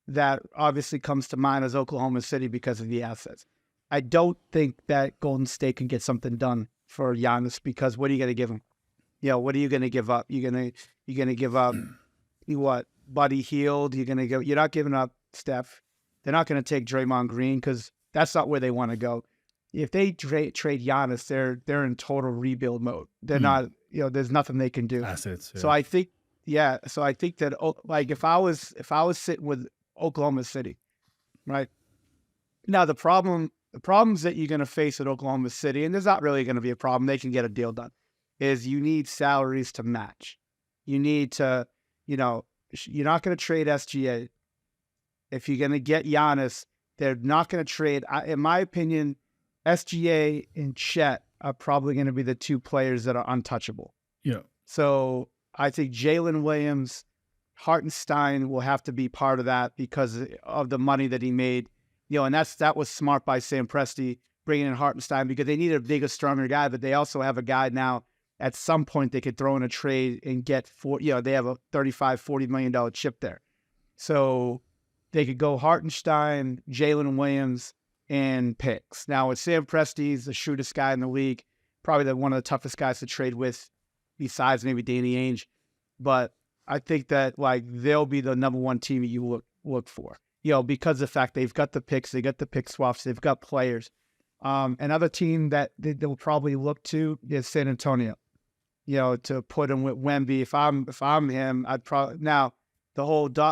that obviously comes to mind is Oklahoma City because of the assets. I don't think that Golden State can get something done for Giannis, because what are you going to give him? What are you going to give up? You're going to give up what? Buddy Hield. You're not giving up Steph. They're not going to take Draymond Green, because that's not where they want to go. If they trade Giannis, they're in total rebuild mode. They're not. There's nothing they can do. Assets. Yeah. So I think that, like, if I was sitting with Oklahoma City, right now, the problems that you're going to face at Oklahoma City, and there's not really going to be a problem. They can get a deal done. Is you need salaries to match. You need to, you're not going to trade SGA. If you're going to get Giannis, they're not going to trade. In my opinion, SGA and Chet are probably going to be the 2 players that are untouchable. Yeah. So I think Jalen Williams, Hartenstein will have to be part of that because of the money that he made. And that was smart by Sam Presti, bringing in Hartenstein, because they need a bigger, stronger guy, but they also have a guy now. At some point, they could throw in a trade and get they have a $35-40 million chip there. So they could go Hartenstein, Jalen Williams, and picks. Now, with Sam Presti, he's the shootest guy in the league, probably one of the toughest guys to trade with, besides maybe Danny Ainge. But I think that, like, they'll be the number 1 team that you look for, because of the fact they've got the picks, they got the pick swaps, they've got players. Another team that they'll probably look to is San Antonio. To put him with Wemby. If I'm him, I'd probably, now the whole do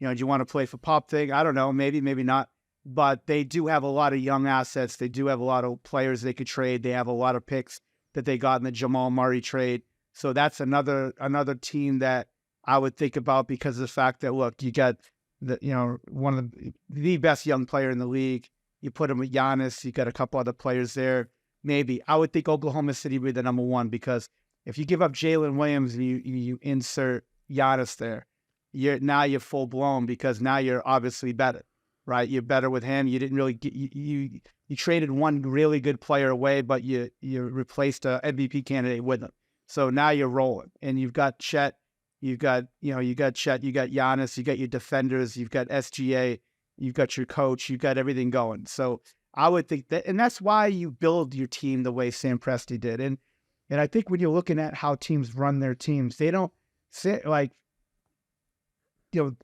you want to play for Pop thing? I don't know, maybe not. But they do have a lot of young assets. They do have a lot of players they could trade. They have a lot of picks that they got in the Jamal Murray trade. So that's another team that I would think about because of the fact that, look, you got one of the best young player in the league. You put him with Giannis. You got a couple other players there. Maybe I would think Oklahoma City would be the number one, because if you give up Jalen Williams and you insert Giannis there, you're full blown, because now you're obviously better, right? You're better with him. You didn't really get you traded one really good player away, but you replaced a MVP candidate with him. So now you're rolling, and you've got Chet, you got Chet, you got Giannis, you got your defenders, you've got SGA, you've got your coach, you've got everything going. So I would think that, and that's why you build your team the way Sam Presti did. And I think when you're looking at how teams run their teams, they don't say like,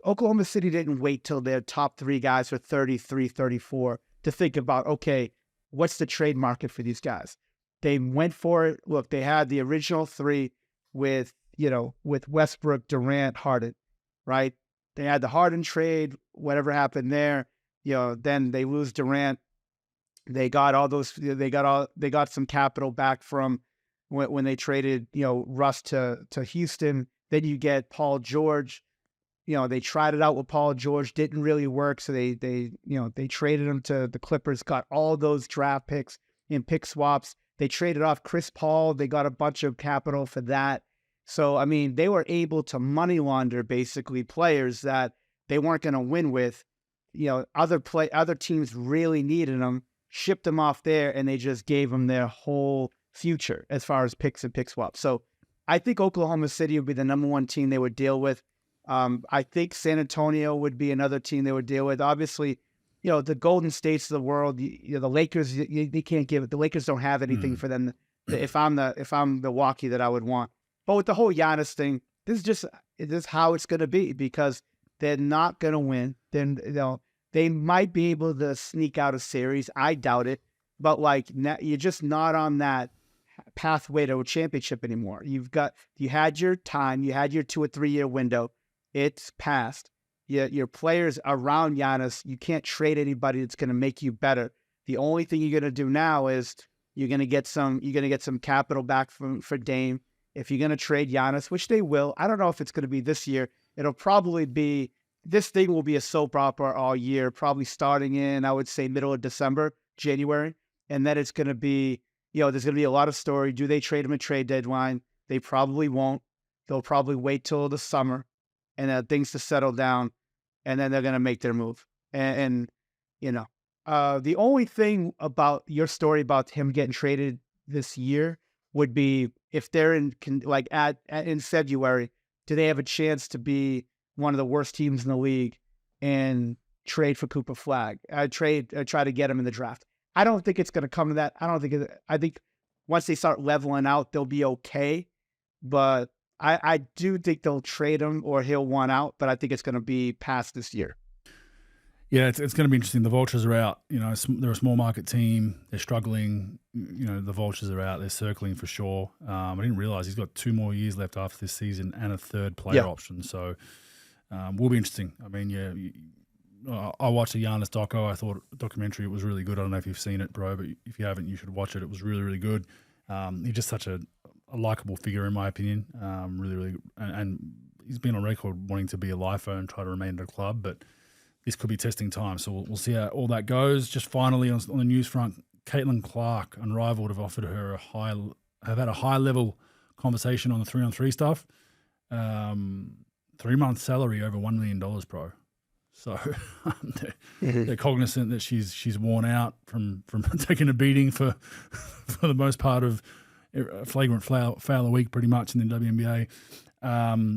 Oklahoma City didn't wait till their top three guys were 33, 34 to think about, okay, what's the trade market for these guys? They went for it. Look, they had the original three with Westbrook, Durant, Harden, right? They had the Harden trade, whatever happened there, then they lose Durant. They got all those, they got some capital back from when they traded, Russ to Houston. Then you get Paul George. They tried it out with Paul George, didn't really work. So they traded him to the Clippers, got all those draft picks and pick swaps. They traded off Chris Paul. They got a bunch of capital for that. So, I mean, they were able to money launder basically players that they weren't going to win with. Other teams really needed them, shipped them off there, and they just gave them their whole future as far as picks and pick swaps. So I think Oklahoma City would be the number one team they would deal with. I think San Antonio would be another team they would deal with. Obviously, the Golden States of the world, the Lakers, they can't give it. The Lakers don't have anything for them. If I'm Milwaukee, that I would want. But with the whole Giannis thing, this is how it's going to be, because they're not going to win. Then they might be able to sneak out a series. I doubt it. But you're just not on that pathway to a championship anymore. You had your time. You had your 2 or 3 year window. It's passed. Your players around Giannis, you can't trade anybody that's going to make you better. The only thing you're going to do now is you're going to get some capital back for Dame. If you're going to trade Giannis, which they will, I don't know if it's going to be this year. It'll probably be, this thing will be a soap opera all year, probably starting in, I would say, middle of December, January. And then it's going to be, there's going to be a lot of story. Do they trade him at trade deadline? They probably won't. They'll probably wait till the summer and things to settle down, and then they're going to make their move. The only thing about your story about him getting traded this year would be if they're in February, do they have a chance to be one of the worst teams in the league and trade for Cooper Flag? Try to get him in the draft. I don't think it's going to come to that. I think once they start leveling out, they'll be okay. But I do think they'll trade him or he'll want out, but I think it's going to be past this year. Yeah, it's going to be interesting. The Vultures are out. They're a small market team. They're struggling. The Vultures are out. They're circling for sure. I didn't realize he's got 2 more years left after this season and a 3rd player option. So will be interesting. I mean, I watched a Giannis documentary. It was really good. I don't know if you've seen it, bro, but if you haven't, you should watch it. It was really, really good. He's just such a likable figure, in my opinion. Really, really, and he's been on record wanting to be a lifer and try to remain at a club, but this could be testing time. So we'll see how all that goes. Just finally on the news front, Caitlin Clark, Unrivaled, have offered her have had a high level conversation on the 3-on-3 stuff. 3-month salary over $1 million, bro. So they're cognizant that she's worn out from taking a beating for the most part of a flagrant foul a week, pretty much, in the WNBA.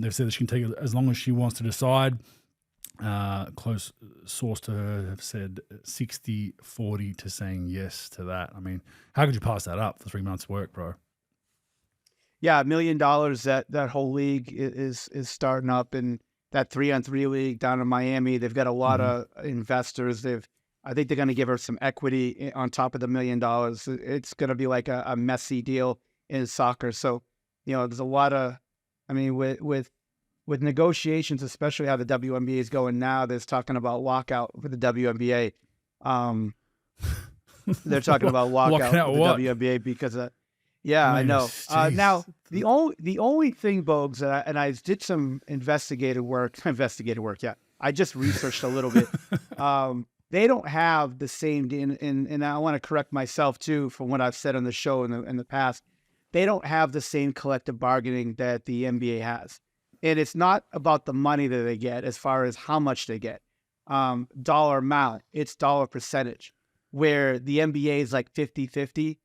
They've said that she can take it as long as she wants to decide. Close source to her have said 60-40 to saying yes to that. I mean, how could you pass that up for 3 months' work, bro? Yeah, $1 million. That whole league is starting up, and that 3-on-3 league down in Miami, they've got a lot of investors. I think they're going to give her some equity on top of the $1 million. It's going to be like a messy deal in soccer. So, there's a lot of, I mean, with negotiations, especially how the WNBA is going now, there's talking about lockout for the WNBA. They're talking about lockout for the WNBA because of, I know. Now, The only thing, Bogues, and I did some investigative work. Yeah. I just researched a little bit. They don't have the same, and I want to correct myself too from what I've said on the show in the past. They don't have the same collective bargaining that the NBA has. And it's not about the money that they get as far as how much they get. Dollar amount, it's dollar percentage, where the NBA is like 50-50,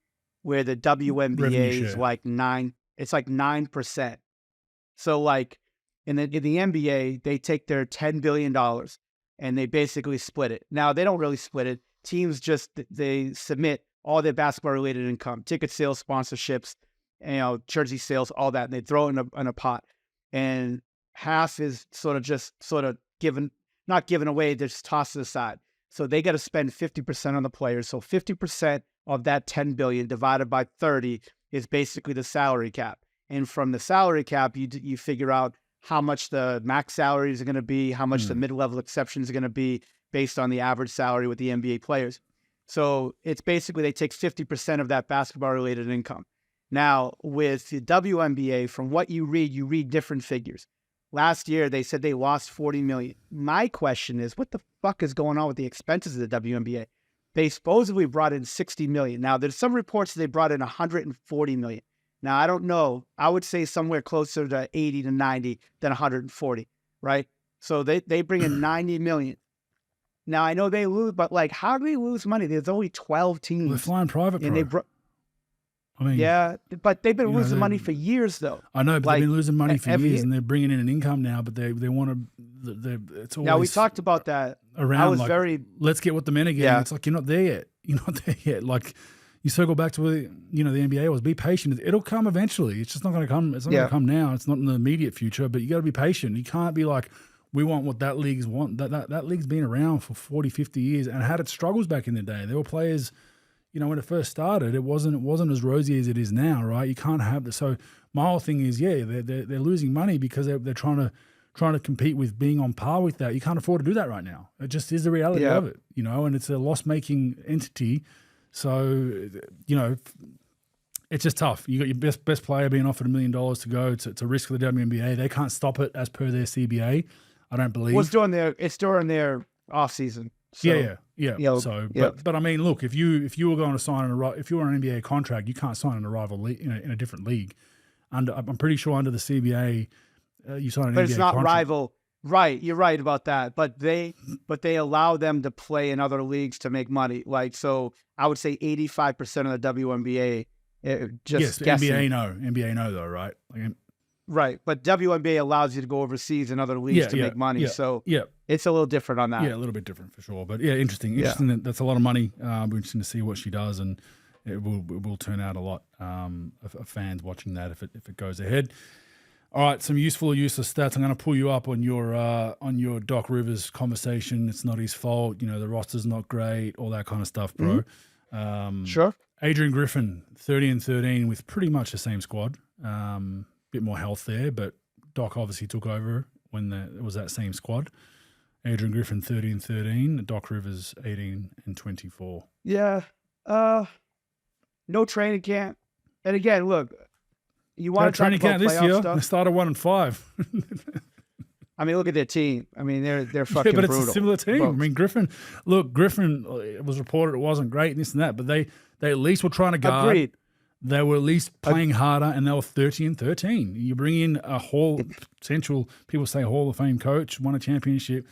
where the WNBA is like 9%. So like in the NBA, they take their $10 billion and they basically split it. Now they don't really split it. Teams they submit all their basketball related income, ticket sales, sponsorships, jersey sales, all that, and they throw it in a pot. And half is sort of given, not given away, they're just tossed aside. So they got to spend 50% on the players. So 50% of that 10 billion divided by 30 is basically the salary cap. And from the salary cap, you figure out how much the max salaries are going to be, how much the mid-level exceptions are going to be based on the average salary with the NBA players. So it's basically they take 50% of that basketball-related income. Now, with the WNBA, from what you read different figures. Last year, they said they lost $40 million. My question is, what the fuck is going on with the expenses of the WNBA? They supposedly brought in $60 million. Now, there's some reports that they brought in $140 million. Now, I don't know. I would say somewhere closer to 80 to 90 than 140, right? So they bring in $90 million. Now, I know they lose, but like, how do they lose money? There's only 12 teams. They're flying private, bro. Yeah, but they've been losing money for years, though. I know, but they've been losing money for years, and they're bringing in an income now. But they want to. It's always. Now we talked about that. Around, I was like, let's get what the men are getting. Yeah. It's like you're not there yet. You're not there yet. Like you circle back to where the NBA was. Be patient. It'll come eventually. It's just not going to come. It's not going to come now. It's not in the immediate future. But you got to be patient. You can't be like, we want what that league's want. That league's been around for 40, 50 years and had its struggles back in the day. There were players. When it first started, it wasn't as rosy as it is now, right? You can't have this. So my whole thing is, they're losing money because they're trying to compete with being on par with that. You can't afford to do that right now. It just is the reality of it, and it's a loss-making entity. So, it's just tough. You got your best player being offered $1 million to go to risk for the WNBA. They can't stop it as per their CBA. I don't believe. Well, it's during their off season. So, yeah. So, but I mean, look, if you were going to sign if you were on an NBA contract, you can't sign in a rival league in a different league. I'm pretty sure under the CBA, you sign an NBA contract. But it's not rival, right? You're right about that. But they allow them to play in other leagues to make money. Like, so I would say 85% of the WNBA. Just guessing. NBA no though, right? Right, but WNBA allows you to go overseas in other leagues to make money. So it's a little different on that. Yeah, a little bit different for sure. But interesting. That's a lot of money. We're interesting to see what she does, and it will turn out a lot of fans watching that if it goes ahead. All right, some useful or useless stats. I'm going to pull you up on your Doc Rivers conversation. It's not his fault. The roster's not great, all that kind of stuff, bro. Mm-hmm. Sure. Adrian Griffin, 30-13 with pretty much the same squad. Bit more health there, but Doc obviously took over when it was that same squad. Adrian Griffin 30-13, Doc Rivers 18-24. Yeah, no training camp. And again, look, you want to talk about this year? Stuff? They started 1-5. I mean, look at their team. I mean, they're fucking brutal. But it's a similar team. Folks. I mean, Griffin. It was reported it wasn't great and this and that, but they at least were trying to guard. Agreed. They were at least playing harder, and they were 30-13. You bring in a potential, people say Hall of Fame coach, won a championship,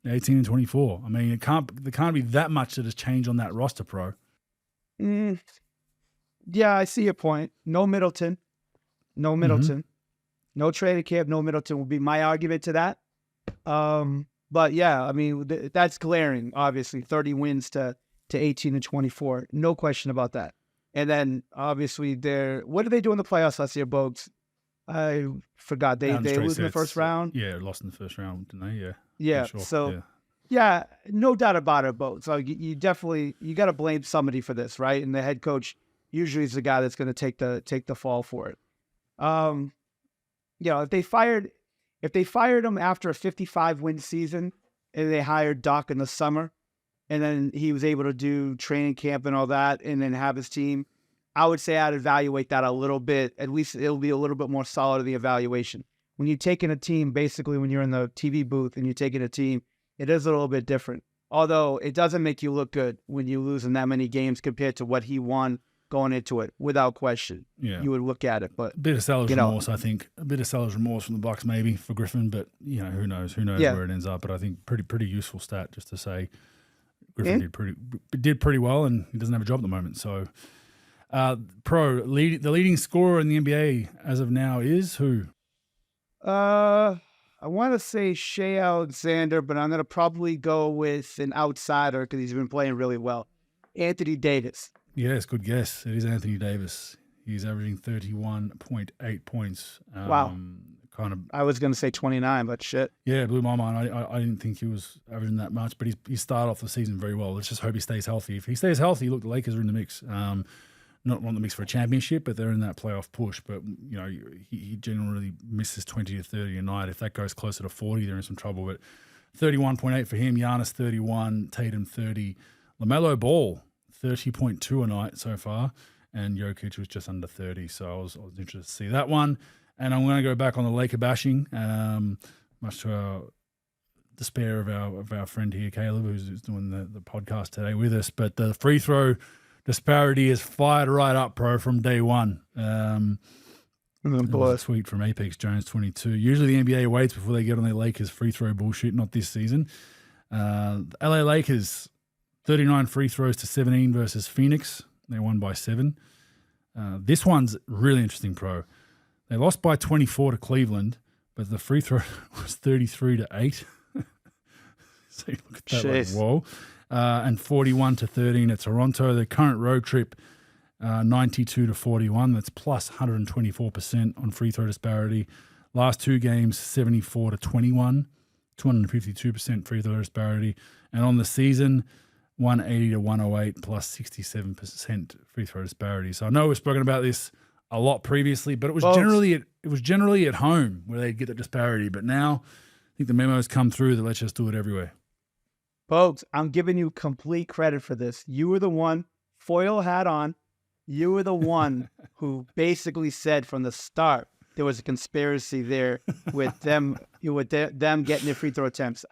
18-24. I mean, there can't be that much that has changed on that roster, pro. Yeah, I see your point. No Middleton. Mm-hmm. No training camp, no Middleton would be my argument to that. But yeah, I mean, that's glaring, obviously. 30 wins to 18-24. No question about that. And then obviously what did they do in the playoffs last year, Bogues? I forgot. They lose in the first round. Yeah, lost in the first round, didn't they? Yeah. Yeah. Sure. So yeah, no doubt about it, Bogues. So you definitely got to blame somebody for this, right? And the head coach usually is the guy that's going to take the fall for it. If they fired him after a 55-win season and they hired Doc in the summer, and then he was able to do training camp and all that, and then have his team, I would say I'd evaluate that a little bit. At least it'll be a little bit more solid in the evaluation. When you're taking a team, basically when you're in the TV booth and you're taking a team, it is a little bit different. Although it doesn't make you look good when you lose in that many games compared to what he won going into it, without question. Yeah. You would look at it. But a bit of seller's remorse, I think. A bit of seller's remorse from the Bucks maybe for Griffin, but who knows? Who knows where it ends up? But I think pretty useful stat just to say Griffin did pretty well, and he doesn't have a job at the moment. So the leading scorer in the NBA as of now is who? I want to say Shea Alexander, but I'm going to probably go with an outsider because he's been playing really well. Anthony Davis. Yes, good guess. It is Anthony Davis. He's averaging 31.8 points. Wow. I was going to say 29, but shit. Yeah, it blew my mind. I didn't think he was averaging that much, but he started off the season very well. Let's just hope he stays healthy. If he stays healthy, look, the Lakers are in the mix. Not on the mix for a championship, but they're in that playoff push. But, he generally misses 20 to 30 a night. If that goes closer to 40, they're in some trouble. But 31.8 for him, Giannis 31, Tatum 30. LaMelo Ball, 30.2 a night so far, and Jokic was just under 30. So I was interested to see that one. And I'm going to go back on the Laker bashing, much to our despair of our friend here, Caleb, who's doing the podcast today with us. But the free throw disparity is fired right up, bro, from day one. A tweet from Apex Jones 22. Usually the NBA waits before they get on their Lakers free throw bullshit, not this season. LA Lakers, 39 free throws to 17 versus Phoenix. They won by 7. This one's really interesting, pro. They lost by 24 to Cleveland, but the free throw was 33 to 8. So you look at that like, whoa. And 41 to 13 at Toronto. Their current road trip, 92 to 41. That's plus 124% on free throw disparity. Last 2 games, 74 to 21, 252% free throw disparity. And on the season, 180 to 108 plus 67% free throw disparity. So I know we've spoken about this a lot previously, but it was generally at home where they'd get the disparity. But now I think the memos come through that let's just do it everywhere. Folks, I'm giving you complete credit for this. You were the one, foil hat on, you were the one who basically said from the start there was a conspiracy there with them them getting their free throw attempts.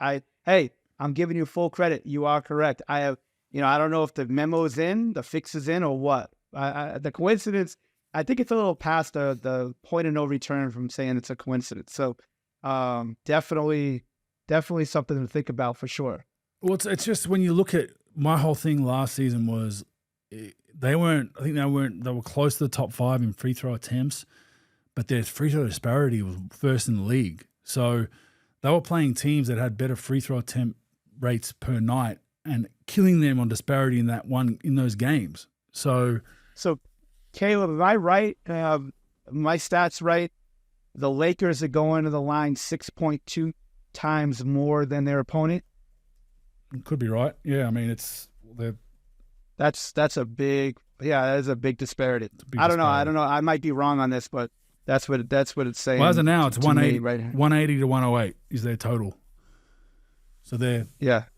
I'm giving you full credit. You are correct. I don't know if the memo's in, the fix is in, or what. The coincidence, I think it's a little past the point of no return from saying it's a coincidence. So definitely something to think about for sure. Well, it's just when you look at my whole thing last season was they were close to the top 5 in free throw attempts, but their free throw disparity was first in the league. So they were playing teams that had better free throw attempt rates per night and killing them on disparity in those games. So Caleb, am I right? My stats right? The Lakers are going to the line 6.2 times more than their opponent. Could be right. Yeah, I mean that's a big that is a big disparity. I don't know. I might be wrong on this, but that's what it's saying. Well, as of now, it's 180, right? 180 to 108 is their total. So they're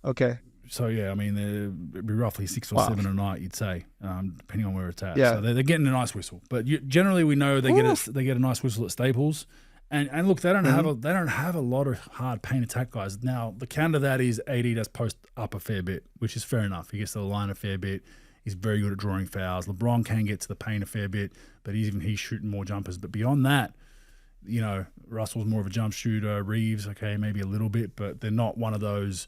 okay. So yeah, I mean it'd be roughly 6 or 7 a night, you'd say, depending on where it's at. Yeah. So they're getting a nice whistle, but generally we know they get a nice whistle at Staples. And look, they don't have a lot of hard paint attack guys. Now the counter to that is AD does post up a fair bit, which is fair enough. He gets to the line a fair bit. He's very good at drawing fouls. LeBron can get to the paint a fair bit, but he's shooting more jumpers. But beyond that, Russell's more of a jump shooter. Reeves, okay, maybe a little bit, but they're not one of those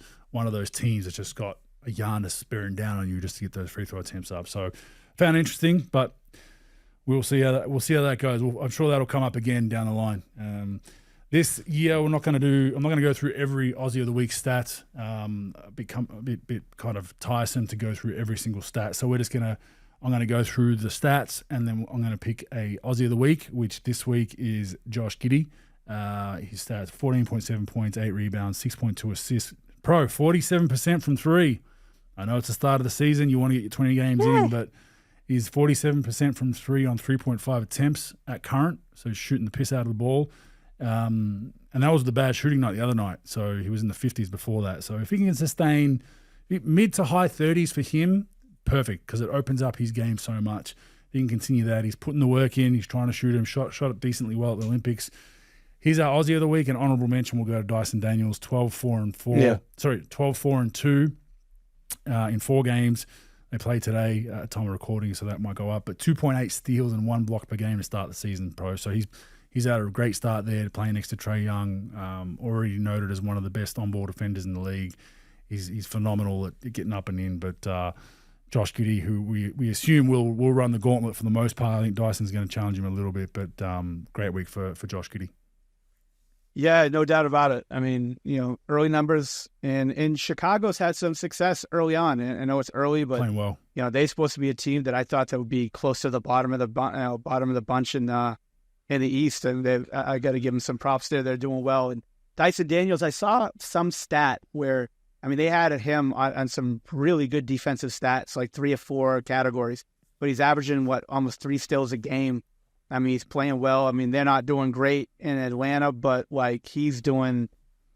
teams that's just got a Giannis bearing down on you just to get those free throw attempts up. So found it interesting, but we'll see how that goes. I'm sure that'll come up again down the line. This year, I'm not going to go through every Aussie of the Week stats. Become a bit kind of tiresome to go through every single stat. So I'm going to go through the stats, and then I'm going to pick a Aussie of the Week, which this week is Josh Giddey. His stats: 14.7 points, 8 rebounds, 6.2 assists. 47% from 3. I know it's the start of the season. You want to get your 20 games in, but he's 47% from 3 on 3.5 attempts at current. So he's shooting the piss out of the ball. And that was the bad shooting night the other night. So he was in the 50s before that. So if he can sustain mid to high 30s for him, perfect, because it opens up his game so much. He can continue that. He's putting the work in. He's trying to shoot him. Shot it decently well at the Olympics. He's our Aussie of the week. An honourable mention will go to Dyson Daniels, 12-4-4. Yeah. Sorry, 12-4-2 in 4 games. They play today at time of recording, so that might go up. But 2.8 steals and 1 block per game to start the season, pro. So he's had a great start there, playing next to Trae Young, already noted as one of the best on-ball defenders in the league. He's phenomenal at getting up and in. But Josh Giddey, who we assume will run the gauntlet for the most part. I think Dyson's going to challenge him a little bit, but great week for Josh Giddey. Yeah, no doubt about it. I mean, early numbers in Chicago's had some success early on. And I know it's early, but Playing well. They're supposed to be a team that I thought that would be close to the bottom of the bunch in the East, and I got to give them some props there. They're doing well. And Dyson Daniels, I saw some stat where they had him on some really good defensive stats, like 3 or 4 categories, but he's averaging almost 3 steals a game. He's playing well. They're not doing great in Atlanta, but he's doing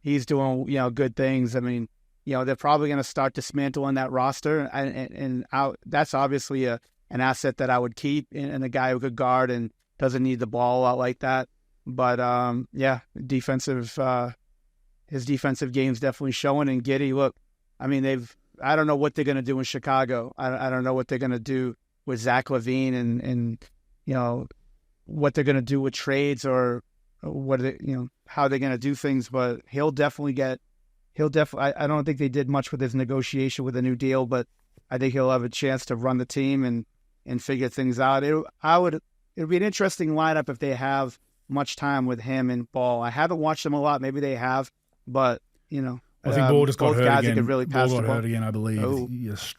good things. They're probably going to start dismantling that roster, and that's obviously an asset that I would keep, and a guy who could guard and doesn't need the ball a lot like that. But his defensive game's definitely showing. And Giddey, look, I don't know what they're going to do in Chicago. I don't know what they're going to do with Zach LaVine and what they're going to do with trades or what how they're going to do things. But he'll definitely. I don't think they did much with his negotiation with a new deal, but I think he'll have a chance to run the team and figure things out. It'll be an interesting lineup if they have much time with him and Ball. I haven't watched them a lot. Maybe they have, but I think Ball just got both hurt guys again. that could really pass Ball the got ball. hurt again, I believe. Oh.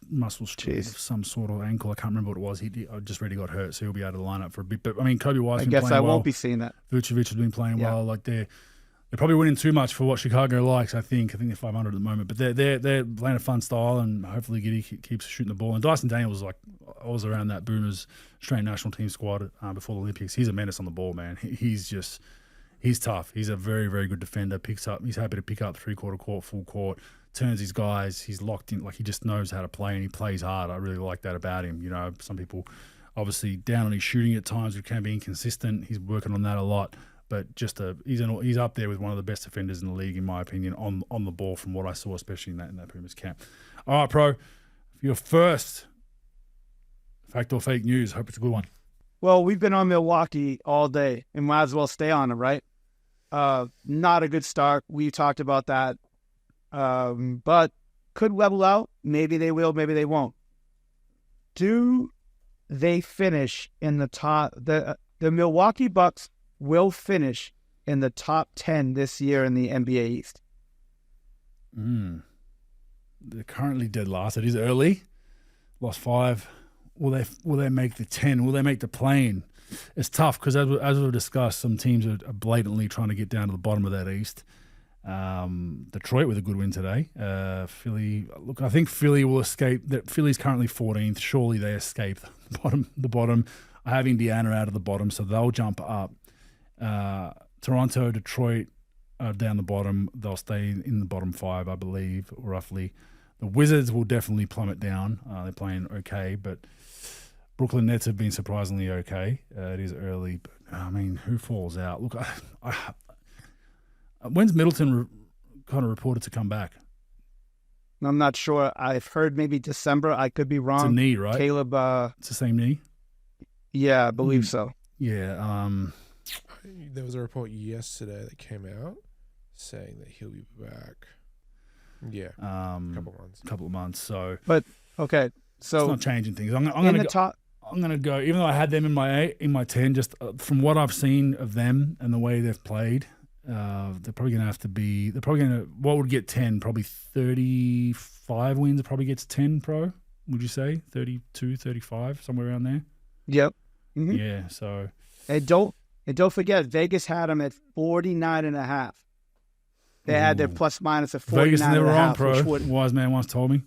Muscle strain of some sort of ankle. I can't remember what it was. I just read he got hurt, so he'll be out of the lineup for a bit. But Kobe White's I been guess playing I well. won't be seeing that. Vucevic has been playing well. They're probably winning too much for what Chicago likes. I think they're 500 at the moment, but they're playing a fun style, and hopefully Giddey keeps shooting the ball. And Dyson Daniels was around that Boomers Australian national team squad before the Olympics. He's a menace on the ball, man. He's tough. He's a very, very good defender. He's happy to pick up 3/4 court, full court, turns his guys. He's locked in. He just knows how to play, and he plays hard. I really like that about him. Some people obviously down on his shooting at times. He can be inconsistent. He's working on that a lot. But he's up there with one of the best defenders in the league, in my opinion, on the ball from what I saw, especially in that Pumas camp. All right, Pro, for your first fact or fake news, hope it's a good one. Well, we've been on Milwaukee all day, and might as well stay on them, right? Not a good start. We talked about that, but could level out. Maybe they will. Maybe they won't. Do they finish in the top? The Milwaukee Bucks will finish in the top 10 this year in the NBA East. They're currently dead last. It is early. Lost 5. Will they make the 10? Will they make the play-in? It's tough because as we've discussed, some teams are blatantly trying to get down to the bottom of that East. Detroit with a good win today. Philly. Look, I think Philly will escape. Philly's currently 14th. Surely they escape the bottom. I have Indiana out of the bottom, so they'll jump up. Toronto, Detroit are down the bottom. They'll stay in the bottom 5, I believe, roughly. The Wizards will definitely plummet down. They're playing okay, but Brooklyn Nets have been surprisingly okay. It is early, but who falls out? Look, when's Middleton kind of reported to come back? I'm not sure. I've heard maybe December. I could be wrong. It's a knee, right? Caleb. It's the same knee? Yeah, I believe so. Yeah. There was a report yesterday that came out saying that he'll be back. Yeah, couple of months. So, but okay, so it's not changing things. I'm gonna go. Even though I had them in my 10, just from what I've seen of them and the way they've played, they're probably gonna have to be. They're probably gonna. What would get 10? Probably 35 wins. It probably gets 10. Pro, would you say 32, 35, somewhere around there? Yep. Mm-hmm. Yeah. So, and don't forget, Vegas had them at 49.5. They had their plus minus at 49.5. Vegas never wrong, Pro. Wise man once told me.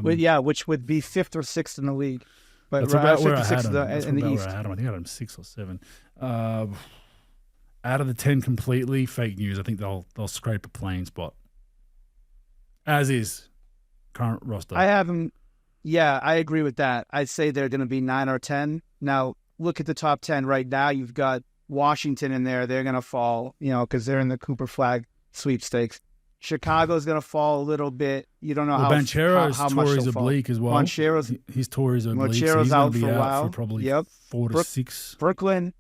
Which would be 5th or 6th in the league. But that's about where I had them. That's in the about East. Where I had them. I think I had them 6 or 7. Out of the 10 completely, fake news. I think they'll scrape a playing spot. As is current roster. I have them Yeah, I agree with that. I'd say they're going to be 9 or 10. Now, look at the top 10 right now. You've got Washington in there. They're going to fall, because they're in the Cooper Flag sweepstakes. Chicago's going to fall a little bit. You don't know how much Tory's oblique as well. His Tory's oblique. Banchero's out for a while. For probably 4 to 6. Brooklyn,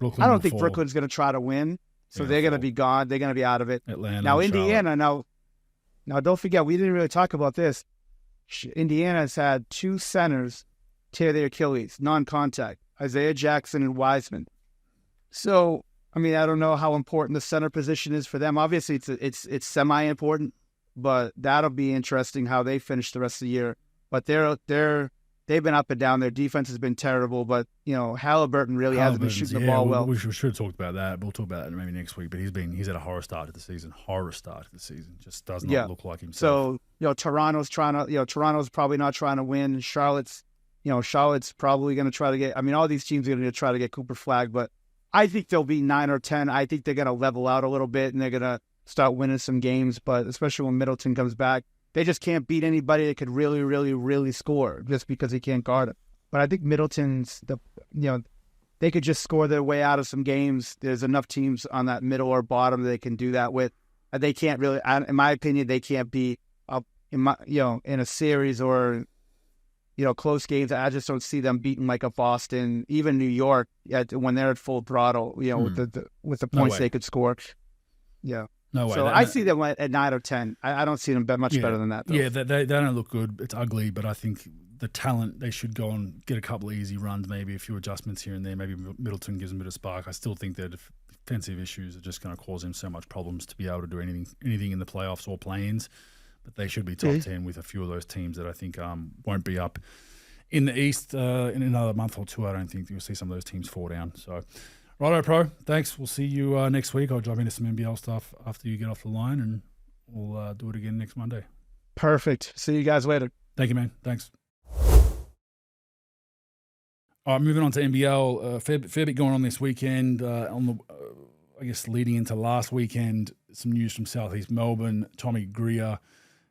I don't think Brooklyn's going to try to win, so they're going to be gone. They're going to be out of it. Atlanta. Now, Indiana, now don't forget, we didn't really talk about this. Indiana's had 2 centers tear their Achilles, non-contact, Isaiah Jackson and Wiseman. So, I don't know how important the center position is for them. Obviously, it's semi-important, but that'll be interesting how they finish the rest of the year. But they've been up and down. Their defense has been terrible, but Halliburton really hasn't been shooting the ball well. We should have talked about that. We'll talk about that maybe next week. But he's had a horror start to the season. Just does not look like himself. So Toronto's probably not trying to win. Charlotte's probably going to try to get. All these teams are going to try to get Cooper Flag, but I think they'll be 9 or 10. I think they're going to level out a little bit and they're going to start winning some games. But especially when Middleton comes back, they just can't beat anybody that could really, really, really score just because he can't guard it. But I think Middleton's they could just score their way out of some games. There's enough teams on that middle or bottom that they can do that with. They can't really, in my opinion, they can't be up in a series or close games. I just don't see them beating like a Boston, even New York when they're at full throttle. With the points they could score. Yeah. No way. So I see them at 9 or 10. I don't see them much better than that, though. Yeah, they don't look good. It's ugly, but I think the talent, they should go and get a couple of easy runs, maybe a few adjustments here and there. Maybe Middleton gives them a bit of spark. I still think their defensive issues are just going to cause him so much problems to be able to do anything in the playoffs or play-ins. But they should be top 10 with a few of those teams that I think won't be up in the East in another month or two. I don't think you'll see some of those teams fall down. So, righto, Pro. Thanks. We'll see you next week. I'll jump into some NBL stuff after you get off the line, and we'll do it again next Monday. Perfect. See you guys later. Thank you, man. Thanks. All right, moving on to NBL. Fair bit going on this weekend. I guess leading into last weekend, some news from Southeast Melbourne. Tommy Greer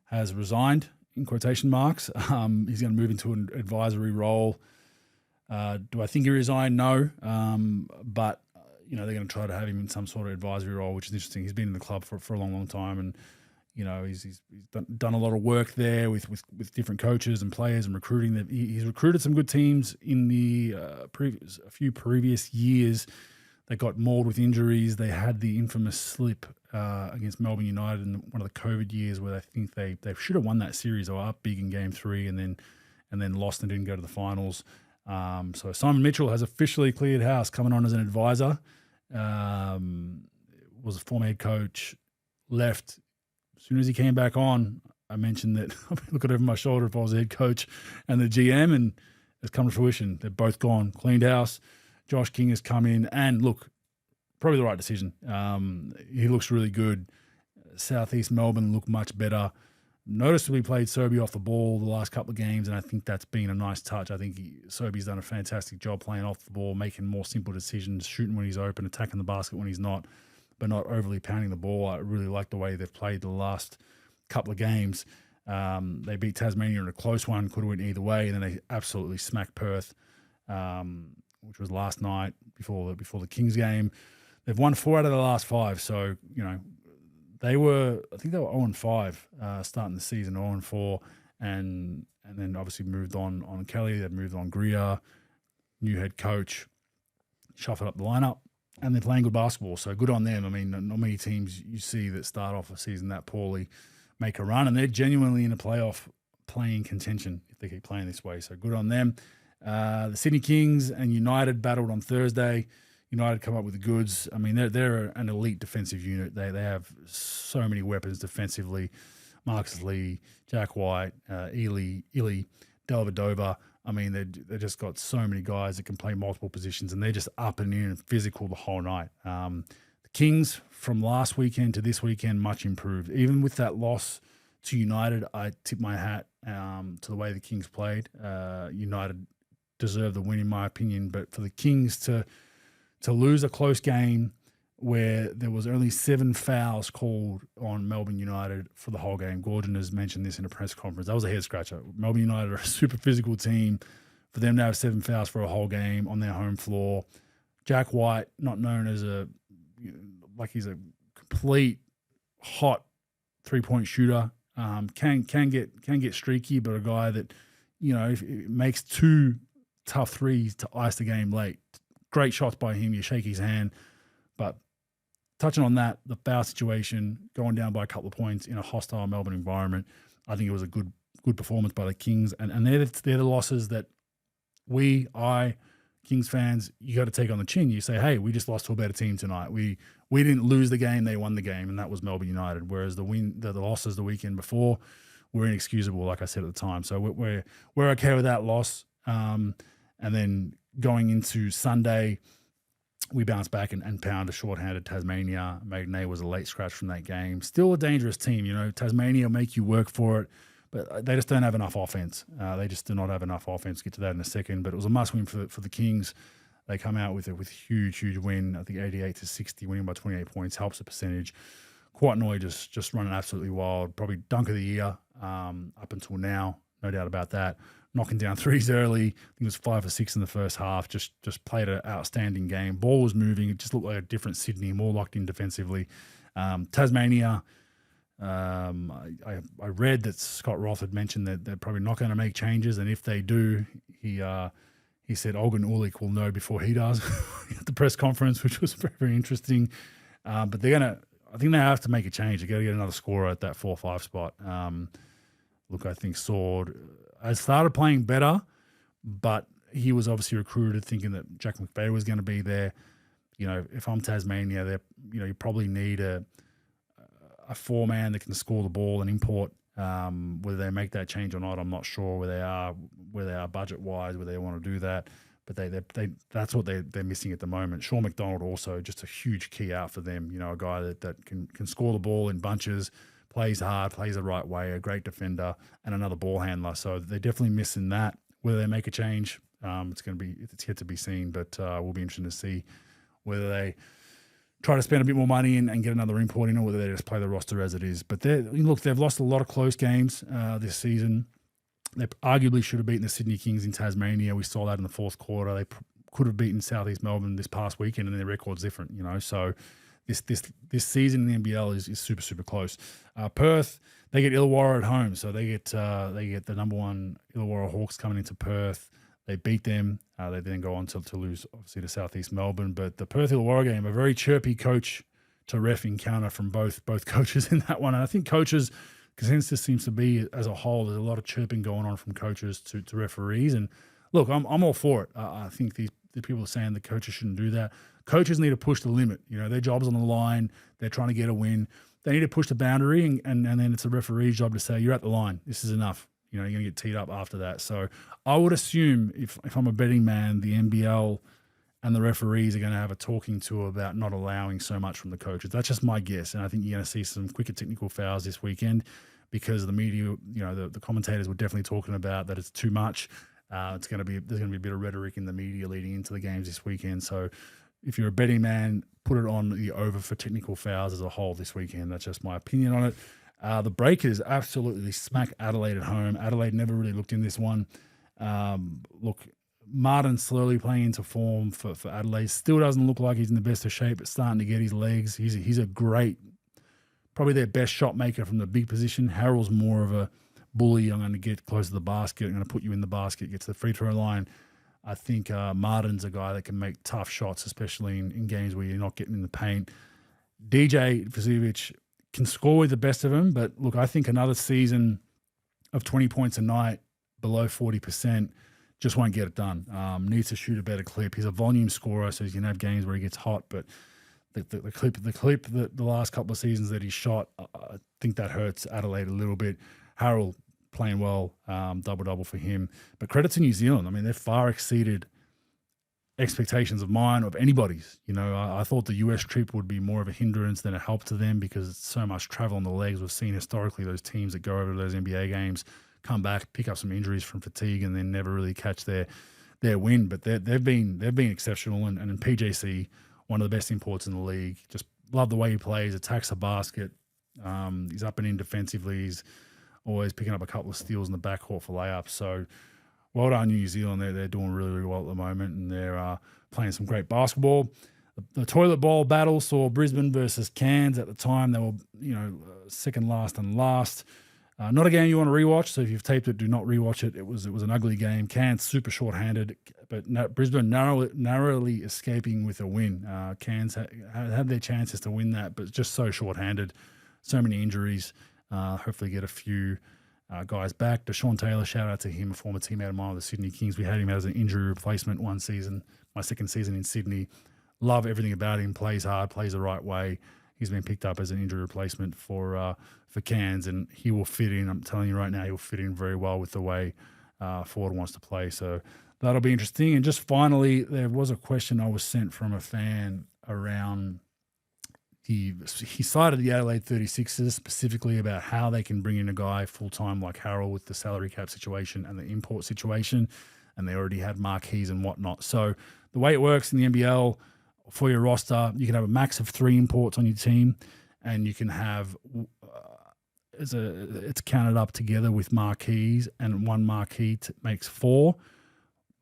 has resigned, in quotation marks. He's going to move into an advisory role. Do I think he resigned? No. But, they're going to try to have him in some sort of advisory role, which is interesting. He's been in the club for a long, long time. And, he's done a lot of work there with different coaches and players and recruiting. He's recruited some good teams in the a few previous years. They got mauled with injuries. They had the infamous slip against Melbourne United in one of the COVID years where I think they should have won that series. They were up big in Game 3 and then lost and didn't go to the finals. So Simon Mitchell has officially cleared house, coming on as an advisor. Was a former head coach, left. As soon as he came back on, I mentioned that I'd be looking over my shoulder if I was a head coach and the GM, and it's come to fruition. They're both gone, cleaned house. Josh King has come in, and look, probably the right decision. He looks really good. Southeast Melbourne look much better. Noticeably played Sobey off the ball the last couple of games, and I think that's been a nice touch. I think Sobey's done a fantastic job playing off the ball, making more simple decisions, shooting when he's open, attacking the basket when he's not, but not overly pounding the ball. I really like the way they've played the last couple of games. They beat Tasmania in a close one, could have went either way, and then they absolutely smacked Perth, which was last night before the Kings game. They've won 4 out of the last 5, so I think they were 0-5 starting the season, 0-4, and then obviously moved on Kelly. They've moved on Greer, new head coach, shuffled up the lineup, and they're playing good basketball. So good on them. Not many teams you see that start off a season that poorly make a run, and they're genuinely in a playoff playing contention if they keep playing this way. So good on them. The Sydney Kings and United battled on Thursday. United come up with the goods. They're an elite defensive unit. They have so many weapons defensively. Marcus Lee, Jack White, Illy, Delvedova. They just got so many guys that can play multiple positions, and they're just up and in and physical the whole night. The Kings from last weekend to this weekend, much improved. Even with that loss to United, I tip my hat to the way the Kings played. United deserved the win, in my opinion, but for the Kings to lose a close game where there was only 7 fouls called on Melbourne United for the whole game. Gordon has mentioned this in a press conference. That was a head scratcher. Melbourne United are a super physical team. For them to have 7 fouls for a whole game on their home floor. Jack White, not known as he's a complete hot 3-point shooter. Can get streaky, but a guy that, if it makes 2 tough threes to ice the game late. Great shots by him. You shake his hand. But touching on that, the foul situation, going down by a couple of points in a hostile Melbourne environment, I think it was a good performance by the Kings. And they're the losses that Kings fans, you got to take on the chin. You say, hey, we just lost to a better team tonight. We didn't lose the game, they won the game, and that was Melbourne United. Whereas the losses the weekend before were inexcusable, like I said at the time. So we're okay with that loss. And then going into Sunday, we bounced back and pound a shorthanded Tasmania. Magnay was a late scratch from that game. Still a dangerous team. Tasmania will make you work for it, but they just don't have enough offense. They just do not have enough offense. Get to that in a second. But it was a must-win for the Kings. They come out with a huge win. I think 88-60, winning by 28 points, helps the percentage. Quatnoy just running absolutely wild. Probably dunk of the year up until now, no doubt about that. Knocking down threes early. I think it was 5 or 6 in the first half. Just played an outstanding game. Ball was moving. It just looked like a different Sydney, more locked in defensively. Tasmania, I read that Scott Roth had mentioned that they're probably not going to make changes, and if they do, he said Olgun Ulick will know before he does at the press conference, which was very, very interesting. But I think they have to make a change. They got to get another scorer at that 4-5 spot. I think Sword has started playing better, but he was obviously recruited thinking that Jack McVeigh was going to be there. If I'm Tasmania, you probably need a 4-man that can score the ball and import. Whether they make that change or not, I'm not sure where they are budget wise, where they want to do that. But that's what they're missing at the moment. Sean McDonald also just a huge key out for them. A guy that can score the ball in bunches, plays hard, plays the right way, a great defender, and another ball handler. So they're definitely missing that. Whether they make a change, it's yet to be seen. But we'll be interested to see whether they try to spend a bit more money and get another import in, or whether they just play the roster as it is. But they've lost a lot of close games this season. They arguably should have beaten the Sydney Kings in Tasmania. We saw that in the fourth quarter. They could have beaten Southeast Melbourne this past weekend, and their record's different. So this season in the NBL is super, super close. Perth, they get Illawarra at home, so they get the number 1 Illawarra Hawks coming into Perth. They beat them. They then go on to lose, obviously, to Southeast Melbourne. But the Perth-Illawarra game, a very chirpy coach to ref encounter from both coaches in that one. And I think coaches' consensus seems to be, as a whole, there's a lot of chirping going on from coaches to referees. And look, I'm all for it. I think the people are saying the coaches shouldn't do that. Coaches need to push the limit. Their job's on the line. They're trying to get a win. They need to push the boundary, and then it's a referee's job to say, you're at the line. This is enough. You're going to get teed up after that. So I would assume if I'm a betting man, the NBL and the referees are going to have a talking to about not allowing so much from the coaches. That's just my guess. And I think you're going to see some quicker technical fouls this weekend because the media, the commentators were definitely talking about that it's too much. There's going to be a bit of rhetoric in the media leading into the games this weekend. So if you're a betting man, put it on the over for technical fouls as a whole this weekend. That's just my opinion on it. The Breakers absolutely smack Adelaide at home. Adelaide never really looked in this one. Martin slowly playing into form for Adelaide. Still doesn't look like he's in the best of shape, but starting to get his legs. He's a great, probably their best shot maker from the big position. Harrell's more of a bully. I'm going to get close to the basket. I'm going to put you in the basket, get to the free throw line. I think Martin's a guy that can make tough shots, especially in games where you're not getting in the paint. DJ Vasiljevic can score with the best of them, but look, I think another season of 20 points a night below 40% just won't get it done. Needs to shoot a better clip. He's a volume scorer, so he's going to have games where he gets hot, but the clip the last couple of seasons that he shot, I think that hurts Adelaide a little bit. Harrell playing well, double-double for him. But credit to New Zealand. I mean, they've far exceeded expectations of mine, of anybody's. I thought the US trip would be more of a hindrance than a help to them because it's so much travel on the legs. We've seen historically those teams that go over to those NBA games come back, pick up some injuries from fatigue, and then never really catch their win. But they've been exceptional, and PJC one of the best imports in the league. Just love the way he plays, attacks the basket. He's up and in defensively. He's always picking up a couple of steals in the backcourt for layups. So well done, New Zealand. They're doing really, really well at the moment, and they're playing some great basketball. The toilet bowl battle saw Brisbane versus Cairns. At the time, they were, second last and last. Not a game you want to rewatch, so if you've taped it, do not rewatch it. It was an ugly game. Cairns super short-handed, but Brisbane narrowly escaping with a win. Cairns had their chances to win that, but just so short-handed. So many injuries. Hopefully get a few guys back. Deshaun Taylor, shout out to him, a former teammate of mine of the Sydney Kings. We had him as an injury replacement one season, my second season in Sydney. Love everything about him. Plays hard, plays the right way. He's been picked up as an injury replacement for Cairns, and he will fit in. I'm telling you right now, he will fit in very well with the way Ford wants to play. So that'll be interesting. And just finally, there was a question I was sent from a fan around he cited the Adelaide 36ers specifically about how they can bring in a guy full-time like Harold with the salary cap situation and the import situation, and they already had marquees and whatnot. So the way it works in the NBL, for your roster, you can have a max of 3 imports on your team, and you can have it's counted up together with marquees, and one marquee makes 4.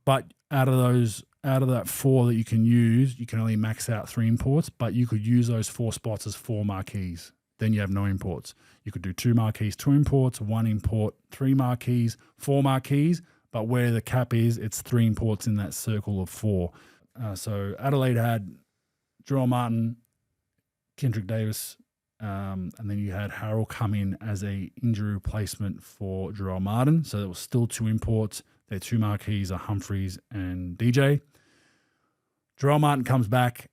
But out of that 4 that you can use, you can only max out 3 imports, but you could use those 4 spots as 4 marquees. Then you have no imports. You could do 2 marquees, 2 imports, 1 import, 3 marquees, 4 marquees, but where the cap is, it's 3 imports in that circle of 4. So Adelaide had Jarrell Martin, Kendrick Davis, and then you had Harold come in as a injury replacement for Jarrell Martin. So there was still 2 imports. Their 2 marquees are Humphreys and DJ. Jarrell Martin comes back,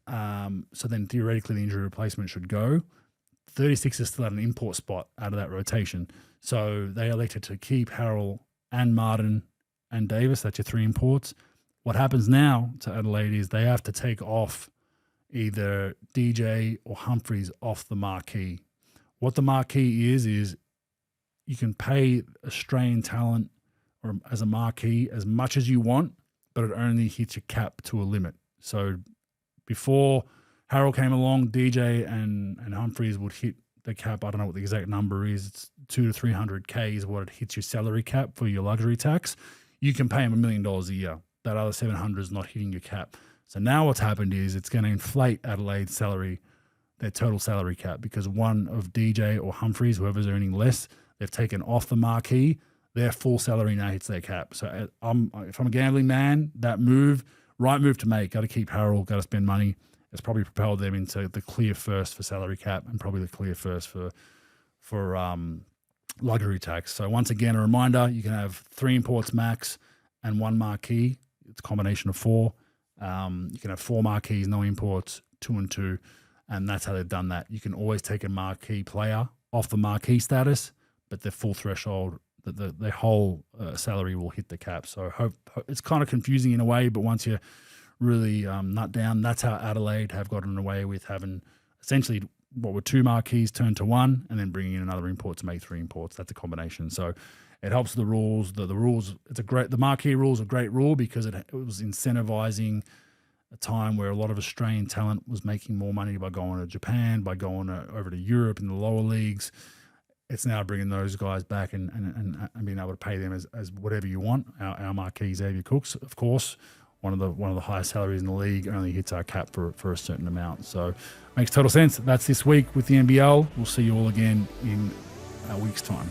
so then theoretically the injury replacement should go. 36 is still at an import spot out of that rotation. So they elected to keep Harold and Martin and Davis. That's your 3 imports. What happens now to Adelaide is they have to take off either DJ or Humphreys off the marquee. What the marquee is you can pay Australian talent or as a marquee as much as you want, but it only hits your cap to a limit. So before Harold came along, DJ and Humphreys would hit the cap. I don't know what the exact number is. It's 200 to 300K is what it hits your salary cap for your luxury tax. You can pay them $1 million a year. That other 700 is not hitting your cap. So now what's happened is it's going to inflate Adelaide's salary, their total salary cap, because one of DJ or Humphreys, whoever's earning less, they've taken off the marquee. Their full salary now hits their cap. So if I'm a gambling man, that right move to make. Got to keep Harold, got to spend money. It's probably propelled them into the clear first for salary cap and probably the clear first for luxury tax. So once again, a reminder, you can have 3 imports max and 1 marquee. It's a combination of 4. You can have 4 marquees, no imports, 2 and 2, and that's how they've done that. You can always take a marquee player off the marquee status, but the full threshold, the whole salary will hit the cap. So it's kind of confusing in a way, but once you really nut down, that's how Adelaide have gotten away with having essentially what were 2 marquees turned to 1, and then bringing in another import to make 3 imports. That's a combination. So it helps the rules. The rules. The marquee rule is a great rule because it was incentivizing a time where a lot of Australian talent was making more money by going to Japan, by going over to Europe in the lower leagues. It's now bringing those guys back and being able to pay them as whatever you want. Our marquee Xavier Cooks, of course, one of the highest salaries in the league, only hits our cap for a certain amount. So makes total sense. That's this week with the NBL. We'll see you all again in a week's time.